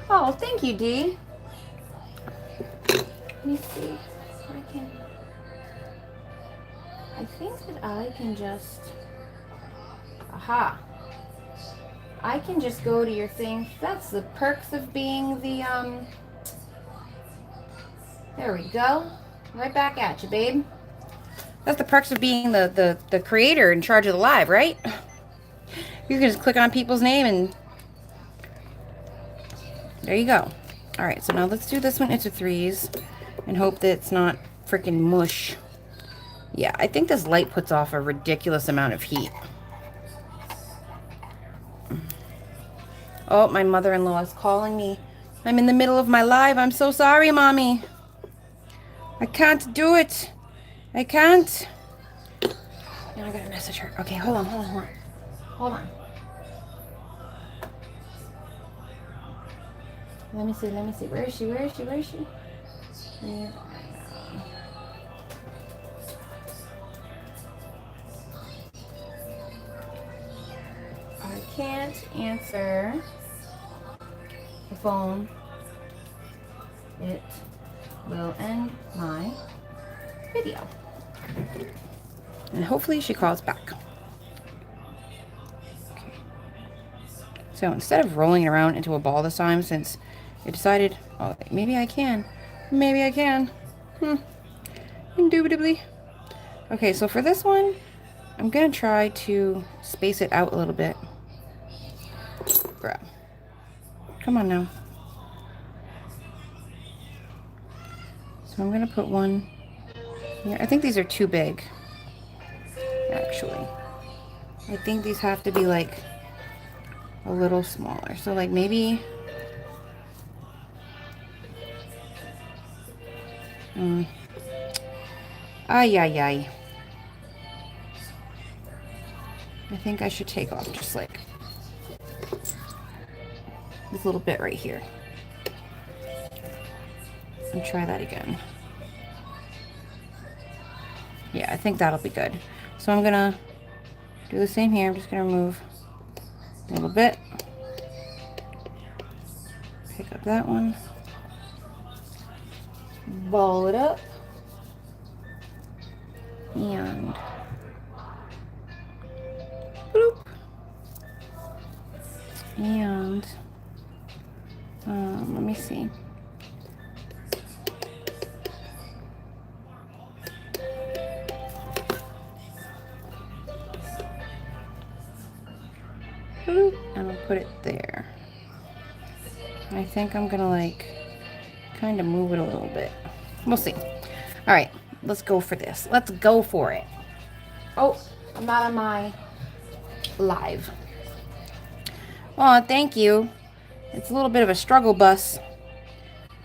Oh, thank you, Dee. Let me see if I can. I think that I can just. Aha. I can just go to your thing. That's the perks of being the, There we go. Right back at you, babe. That's the perks of being the creator in charge of the live, right? You can just click on people's name and there you go. All right, so now let's do this one into 3s and hope that it's not freaking mush. Yeah, I think this light puts off a ridiculous amount of heat. Oh, my mother-in-law is calling me. I'm in the middle of my live. I'm so sorry, Mommy. I can't do it. I can't. Now I gotta message her. Okay, hold on. Hold on. Let me see. Where is she? Here. I can't answer the phone. It will end my video. And hopefully she calls back. Okay. So instead of rolling it around into a ball this time, since it decided, oh, maybe I can. Indubitably. Okay, so for this one, I'm gonna try to space it out a little bit. Grab. Come on now. So I'm gonna put one here. I think these are too big, actually. I think these have to be like a little smaller. So like maybe ay. I think I should take off just like this little bit right here. And try that again. Yeah, I think that'll be good. So I'm gonna do the same here. I'm just gonna remove a little bit. Pick up that one. Ball it up. And bloop. And let me see. Bloop. And I'll put it there. I think I'm gonna like kind of move it a little bit. We'll see. All right, let's go for this. Let's go for it. Oh, I'm not on my live. Oh, thank you. It's a little bit of a struggle bus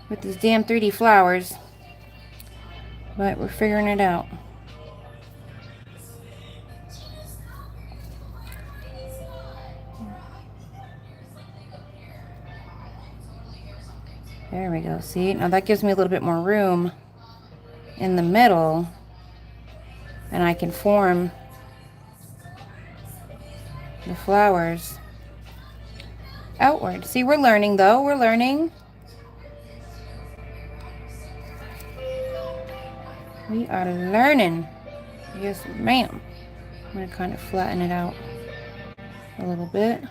with these damn 3D flowers, but we're figuring it out. There we go. See, now that gives me a little bit more room in the middle, and I can form the flowers outward. See, we're learning though. We're learning. We are learning. Yes, ma'am. I'm going to kind of flatten it out a little bit.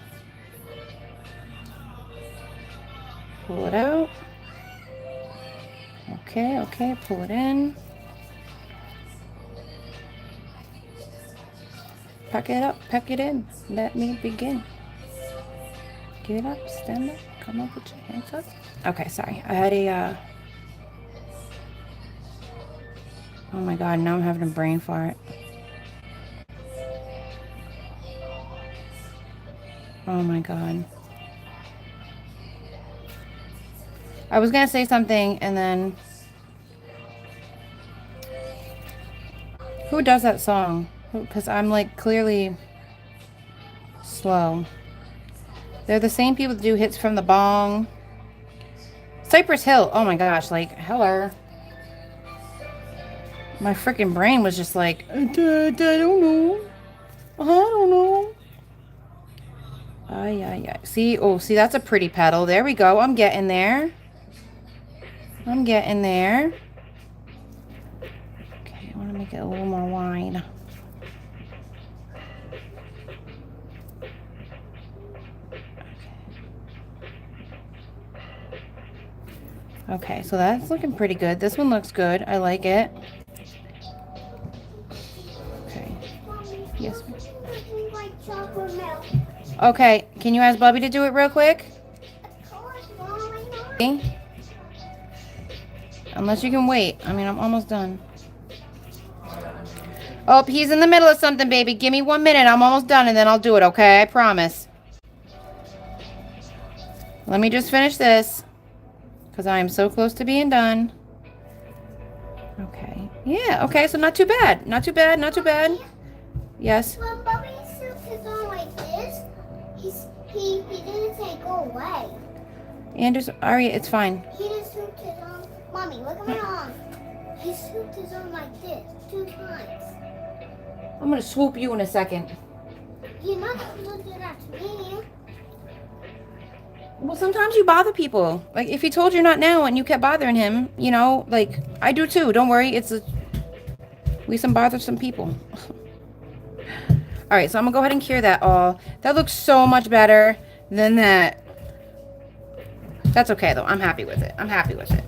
Pull it out. Okay, pull it in. Pack it up, pack it in. Let me begin. Get up, stand up, come up with your hands up. Okay, sorry. I had a, oh my god, now I'm having a brain fart. Oh my god. I was gonna say something and then... Who does that song? Because I'm like clearly slow. They're the same people that do Hits from the Bong. Cypress Hill. Oh my gosh, like, hello. My freaking brain was just like, I don't know. I don't know. Ay. See, oh, see, that's a pretty petal. There we go. I'm getting there. I'm getting there. Okay, I want to make it a little more wide. Okay, so that's looking pretty good. This one looks good. I like it. Yes. Looking like chocolate milk. Okay, can you ask Bubby to do it real quick? Of course, Mom, I know. Unless you can wait. I mean, I'm almost done. Oh, he's in the middle of something, baby. Give me 1 minute. I'm almost done, and then I'll do it, okay? I promise. Let me just finish this, because I am so close to being done. Okay. Yeah, okay, so not too bad. Not too bad, not too bad. Yes? When Bubby suits his on like this, he didn't say go away. Anders, Aria, it's fine. He just suits his on. Mommy, look at my arm. He suits his on like this 2 times. I'm going to swoop you in a second. You're not supposed to do that to me. Well, sometimes you bother people. Like, if he told you not now and you kept bothering him, you know, like, I do too. Don't worry. We some bothersome people. All right, so I'm going to go ahead and cure that all. That looks so much better than that. That's okay, though. I'm happy with it. I'm happy with it.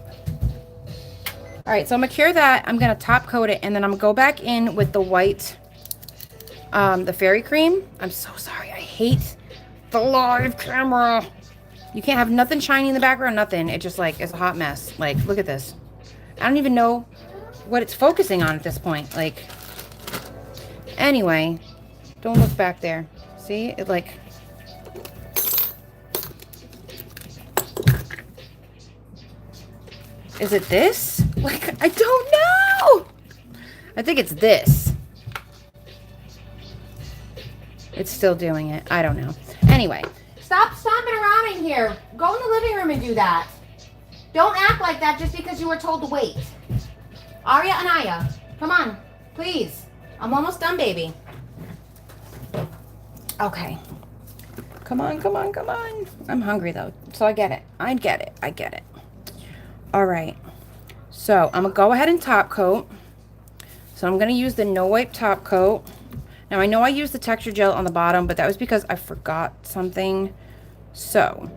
All right, so I'm going to cure that. I'm going to top coat it, and then I'm going to go back in with the white, the fairy cream. I'm so sorry. I hate the live camera. You can't have nothing shiny in the background, nothing. It just, like, is a hot mess. Like, look at this. I don't even know what it's focusing on at this point. Like, anyway, don't look back there. See? It, like... Is it this? Like, I don't know! I think it's this. It's still doing it. I don't know. Anyway... Stop stomping around in here. Go in the living room and do that. Don't act like that just because you were told to wait. Aria and Aya, come on, please. I'm almost done, baby. Okay. Come on, come on, come on. I'm hungry, though, so I get it. I get it. I get it. All right. So I'm going to go ahead and top coat. So I'm going to use the No Wipe top coat. Now, I know I used the texture gel on the bottom, but that was because I forgot something. So,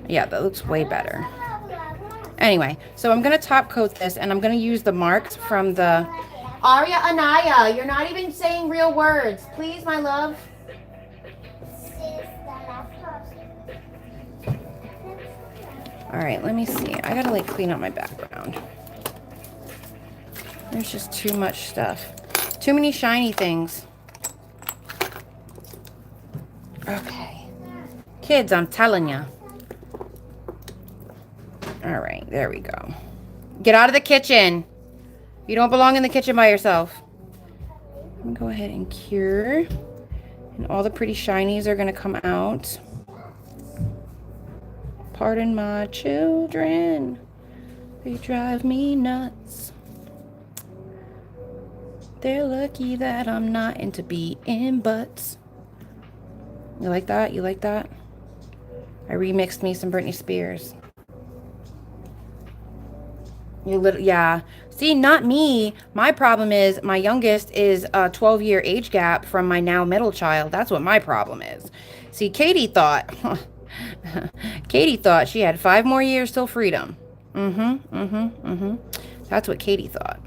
yeah, that looks way better. Anyway, so I'm going to top coat this, and I'm going to use the marks from the... Aria Anaya, you're not even saying real words. Please, my love. All right, let me see. I got to, like, clean up my background. There's just too much stuff. Too many shiny things. Okay. Kids, I'm telling you. All right, there we go. Get out of the kitchen. You don't belong in the kitchen by yourself. I'm going to go ahead and cure. And all the pretty shinies are going to come out. Pardon my children. They drive me nuts. They're lucky that I'm not into beating butts. You like that? You like that? I remixed me some Britney Spears. Yeah. See, not me. My problem is my youngest is a 12-year age gap from my now middle child. That's what my problem is. See, Katie thought she had 5 more years till freedom. That's what Katie thought.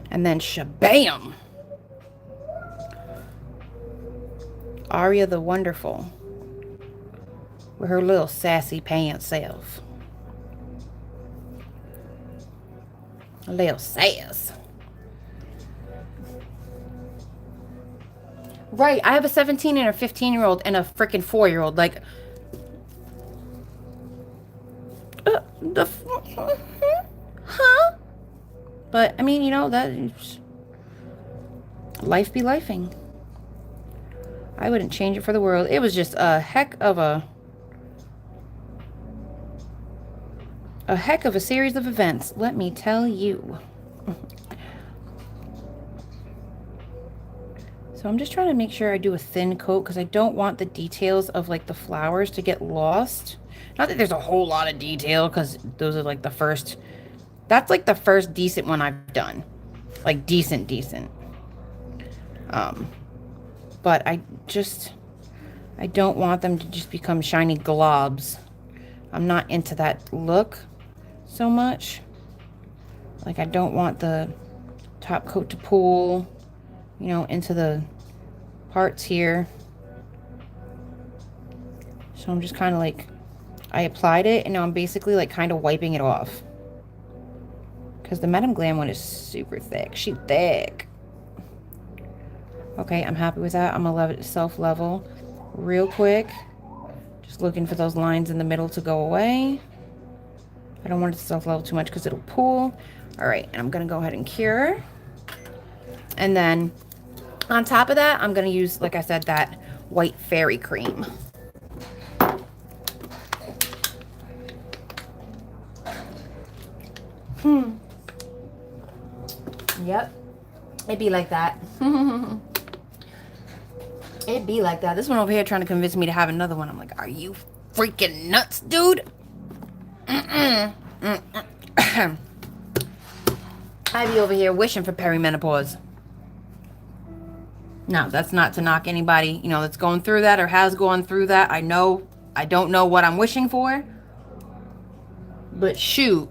And then shabam! Aria the Wonderful. With her little sassy pants self. A little sass. Right, I have a 17 and a 15-year-old and a freaking 4-year-old. Like, huh? But, I mean, you know, that life be lifing. I wouldn't change it for the world. It was just a heck of a series of events, let me tell you. So I'm just trying to make sure I do a thin coat because I don't want the details of, like, the flowers to get lost. Not that there's a whole lot of detail because those are, like, the first... That's, like, the first decent one I've done. Like, decent. But I don't want them to just become shiny globs. I'm not into that look so much. Like, I don't want the top coat to pull, you know, into the parts here. So I'm just kind of like, I applied it and now I'm basically like kind of wiping it off. Because the Madame Glam one is super thick. She's thick. Okay, I'm happy with that. I'm going to let it self-level real quick. Just looking for those lines in the middle to go away. I don't want it to self-level too much because it'll pool. All right, and I'm going to go ahead and cure. And then on top of that, I'm going to use, like I said, that white fairy cream. Yep. It'd be like that. It'd be like that. This one over here trying to convince me to have another one. I'm like, are you freaking nuts, dude? I'd be over here wishing for perimenopause. No, that's not to knock anybody, you know, that's going through that or has gone through that. I don't know what I'm wishing for. But shoot.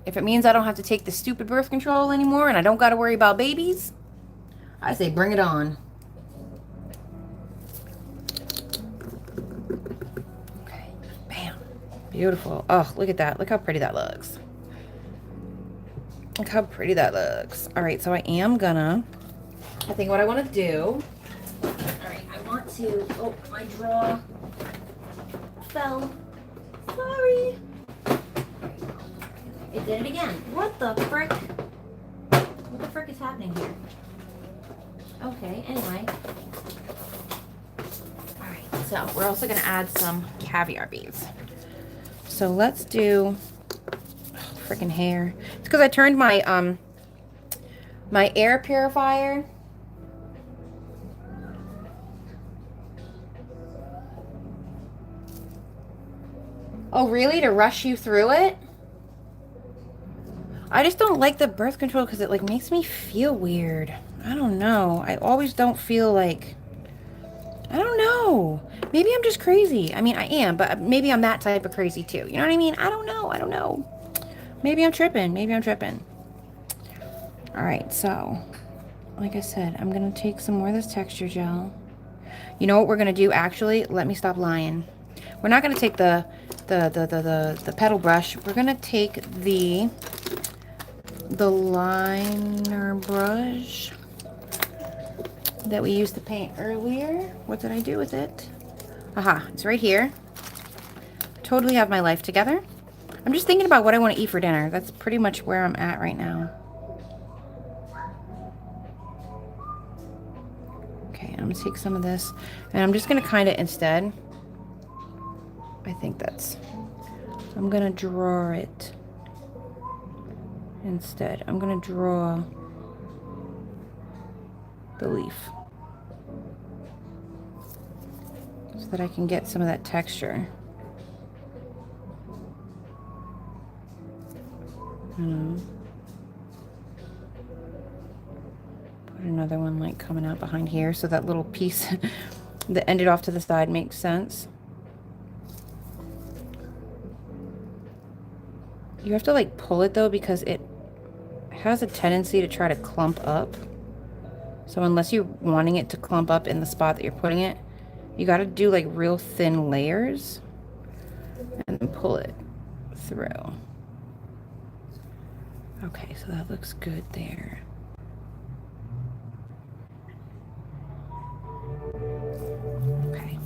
If it means I don't have to take the stupid birth control anymore and I don't got to worry about babies, I say bring it on. Okay, bam. Beautiful. Oh, look at that. Look how pretty that looks. Look how pretty that looks. All right, so I think what I want to do, all right, I want to, oh, my drawer fell. Sorry. It did it again. What the frick? What the frick is happening here? Okay, anyway. Alright, so we're also going to add some caviar beads. So let's do freaking hair. It's because I turned my my air purifier. Oh, really? To rush you through it? I just don't like the birth control because it like makes me feel weird. I don't know. I always don't feel like, I don't know. Maybe I'm just crazy. I mean, I am, but maybe I'm that type of crazy too. You know what I mean? I don't know. I don't know. Maybe I'm tripping. Maybe I'm tripping. All right. So like I said, I'm going to take some more of this texture gel. You know what we're going to do? Actually, let me stop lying. We're not going to take the petal brush. We're going to take the liner brush that we used to paint earlier. What did I do with it? Aha, it's right here. Totally have my life together. I'm just thinking about what I want to eat for dinner. That's pretty much where I'm at right now. Okay, I'm gonna take some of this and I'm just gonna kind of instead, I think that's, I'm gonna draw it. Instead, I'm going to draw the leaf so that I can get some of that texture. Put another one like coming out behind here so that little piece that ended off to the side makes sense. You have to like pull it though because it has a tendency to try to clump up. So unless you're wanting it to clump up in the spot that you're putting it, you got to do like real thin layers and then pull it through. Okay, so that looks good there. Okay.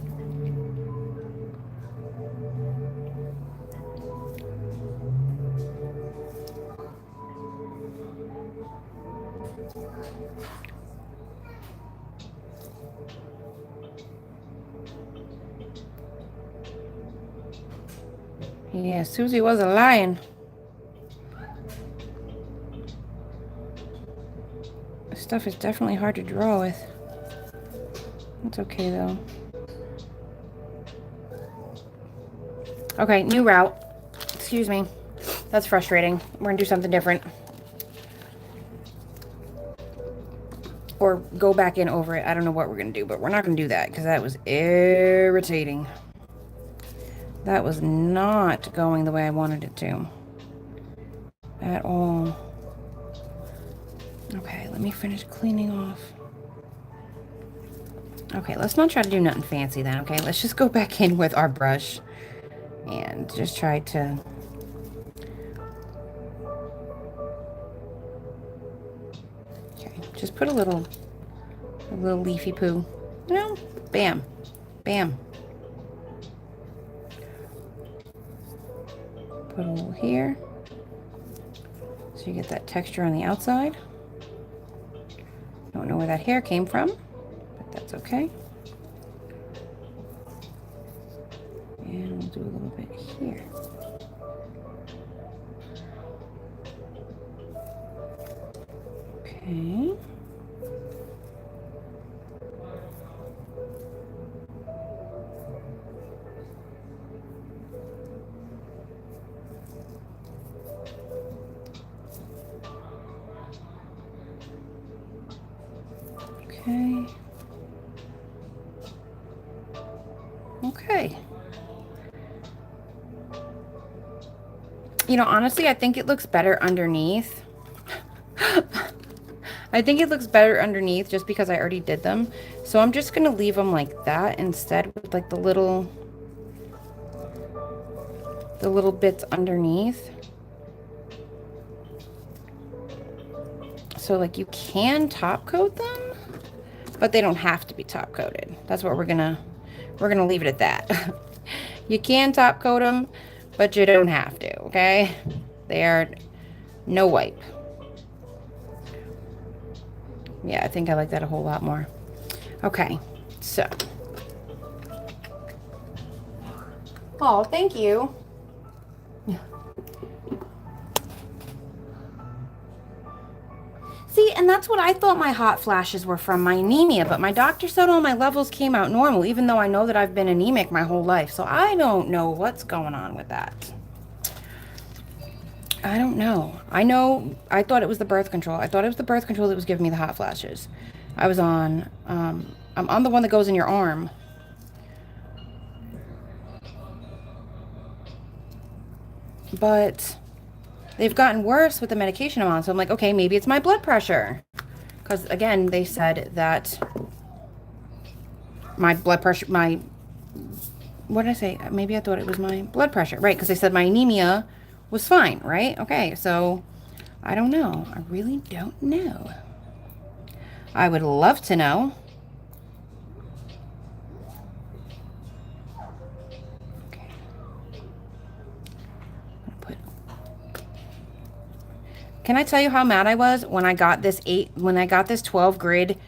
Yeah, Susie was a lion. This stuff is definitely hard to draw with. It's okay though. Okay, new route. Excuse me. That's frustrating. We're gonna do something different. Or go back in over it. I don't know what we're gonna do, but we're not gonna do that because that was irritating. That was not going the way I wanted it to. At all. Okay, let me finish cleaning off. Okay, let's not try to do nothing fancy then, okay? Let's just go back in with our brush and just try to... Okay, just put a little leafy poo. You know, bam, bam. Put a little here. So you get that texture on the outside. Don't know where that hair came from, but that's okay. And we'll do a little bit here. Okay. Okay. Okay. You know, honestly, I think it looks better underneath. I think it looks better underneath just because I already did them. So I'm just going to leave them like that instead with like the little bits underneath. So like you can top coat them, but they don't have to be top coated. That's what we're gonna leave it at that. You can top coat them, but you don't have to, okay? They are no wipe. Yeah, I think I like that a whole lot more. Okay, so. Oh, thank you. See, and that's what I thought my hot flashes were from, my anemia, but my doctor said all my levels came out normal, even though I know that I've been anemic my whole life. So I don't know what's going on with that. I don't know. I thought it was the birth control. I thought it was the birth control that was giving me the hot flashes. I was on, I'm on the one that goes in your arm. But they've gotten worse with the medication I'm on. So I'm like, okay, maybe it's my blood pressure. Because again, they said that my blood pressure, what did I say? Maybe I thought it was my blood pressure, right? Because they said my anemia was fine, right? Okay, so I don't know. I really don't know. I would love to know. Okay. Can I tell you how mad I was when I got this 12 grid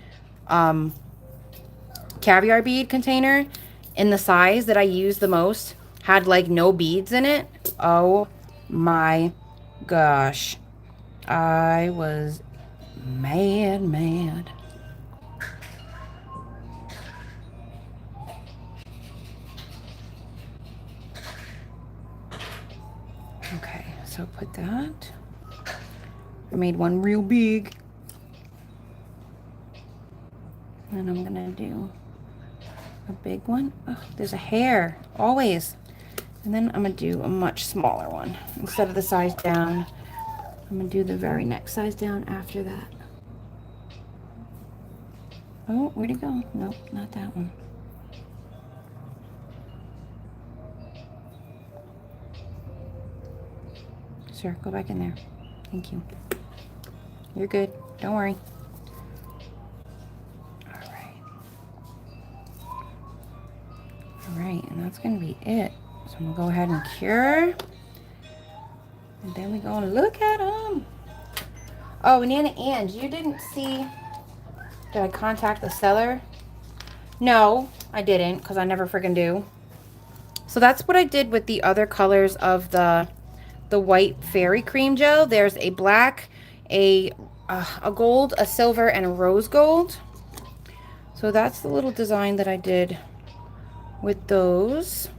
caviar bead container in the size that I use the most, had like no beads in it? Oh my gosh. I was mad. Okay, so put that. I made one real big. And I'm gonna do a big one. Oh, there's a hair, always. And then I'm gonna do a much smaller one. Instead of the size down, I'm gonna do the very next size down after that. Oh, where'd it go? Nope, not that one. Sure, go back in there. Thank you. You're good. Don't worry. All right, and that's gonna be it. So I'm gonna go ahead and cure. And then we're gonna look at them. Oh, Nana Ange, you didn't see, did I contact the seller? No, I didn't, because I never freaking do. So that's what I did with the other colors of the white fairy cream gel. There's a black, a gold, a silver, and a rose gold. So that's the little design that I did with those.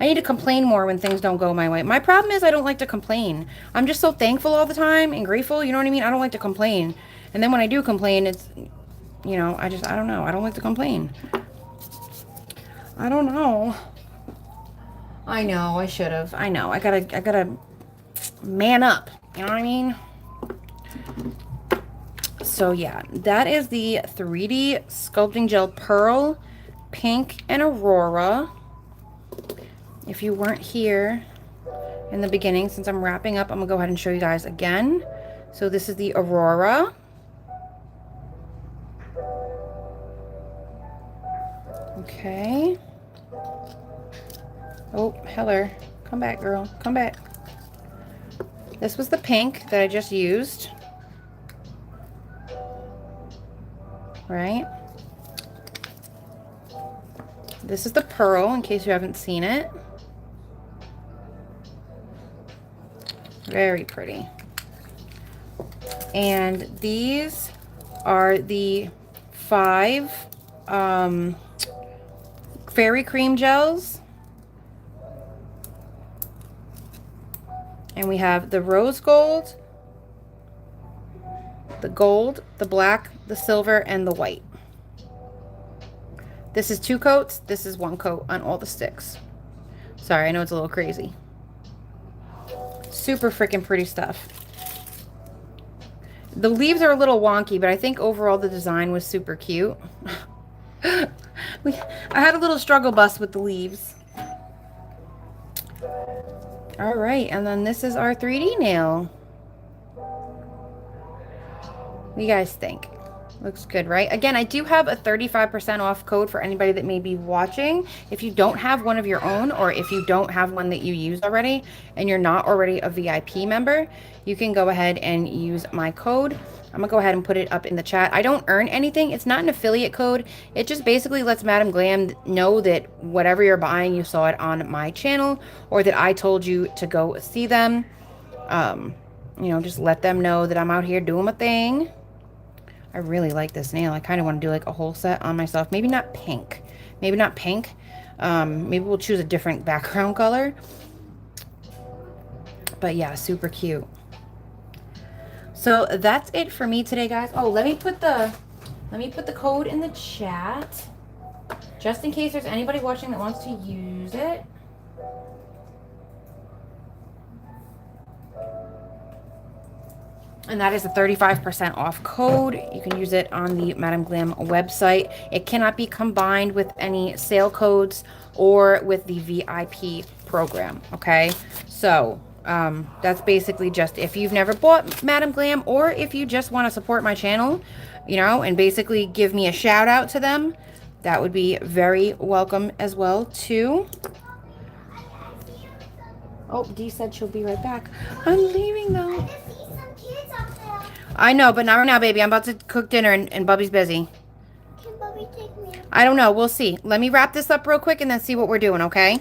I need to complain more when things don't go my way. My problem is I don't like to complain. I'm just so thankful all the time and grateful, you know what I mean? I don't like to complain. And then when I do complain, it's, you know, I don't know. I don't like to complain. I don't know. I know, I should have. I know, I gotta man up. You know what I mean? So yeah, that is the 3D Sculpting Gel Pearl, Pink, and Aurora. If you weren't here in the beginning, since I'm wrapping up, I'm gonna go ahead and show you guys again. So this is the Aurora. Okay. Oh, Heller, come back, girl, come back. This was the pink that I just used. Right? This is the pearl, in case you haven't seen it. Very pretty. And these are the 5 fairy cream gels. And we have the rose gold, the gold, the black, the silver, and the white. This is 2 coats. This is 1 coat on all the sticks. Sorry, I know it's a little crazy. Super freaking pretty stuff. The leaves are a little wonky, but I think overall the design was super cute. I had a little struggle bus with the leaves. All right, and then this is our 3D nail. What do you guys think? Looks good, right? Again, I do have a 35% off code for anybody that may be watching. If you don't have one of your own, or if you don't have one that you use already and you're not already a VIP member, you can go ahead and use my code. I'm gonna go ahead and put it up in the chat. I don't earn anything. It's not an affiliate code. It just basically lets Madam Glam know that whatever you're buying, you saw it on my channel, or that I told you to go see them. You know, just let them know that I'm out here doing my thing. I really like this nail. I kind of want to do like a whole set on myself. Maybe not pink. Maybe not pink. Maybe we'll choose a different background color. But yeah, super cute. So that's it for me today, guys. Oh, let me put the code in the chat, just in case there's anybody watching that wants to use it. And that is a 35% off code. You can use it on the Madam Glam website. It cannot be combined with any sale codes or with the VIP program, okay? So that's basically just if you've never bought Madam Glam, or if you just want to support my channel, you know, and basically give me a shout out to them, that would be very welcome as well too. Oh, Dee said she'll be right back. I'm leaving though. I know, but not right now, baby. I'm about to cook dinner and Bubby's busy. Can Bubby take me? I don't know. We'll see. Let me wrap this up real quick and then see what we're doing, okay?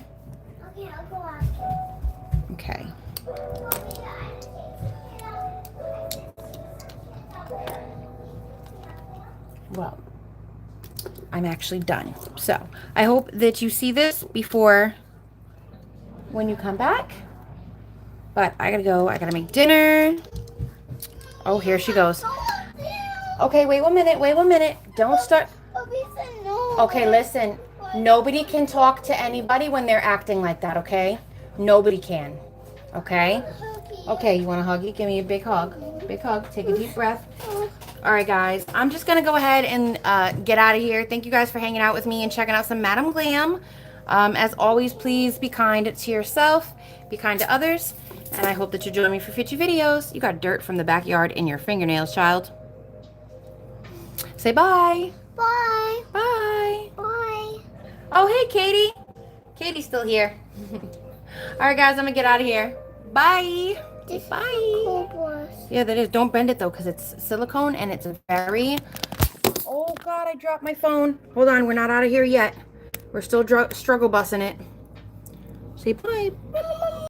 Okay, I'll go after. Okay. Well, I'm actually done. So, I hope that you see this before when you come back. But I gotta go. I gotta make dinner. Oh, here she goes. Okay, wait 1 minute. Wait 1 minute. Don't start. Bubby said no. Okay, listen. Nobody can talk to anybody when they're acting like that, okay? Nobody can. Okay? Okay, you want a huggy? Give me a big hug. Big hug. Take a deep breath. All right, guys. I'm just going to go ahead and get out of here. Thank you guys for hanging out with me and checking out some Madam Glam. As always, please be kind to yourself. Be kind to others. And I hope that you'll join me for future videos. You got dirt from the backyard in your fingernails, child. Say bye. Bye. Bye. Bye. Oh, hey, Katie. Katie's still here. All right, guys, I'm going to get out of here. Bye. This Bye. is cool, boss. Yeah, that is. Don't bend it, though, because it's silicone and it's very... Oh, God, I dropped my phone. Hold on. We're not out of here yet. We're still struggle bussing it. Say bye. Bye.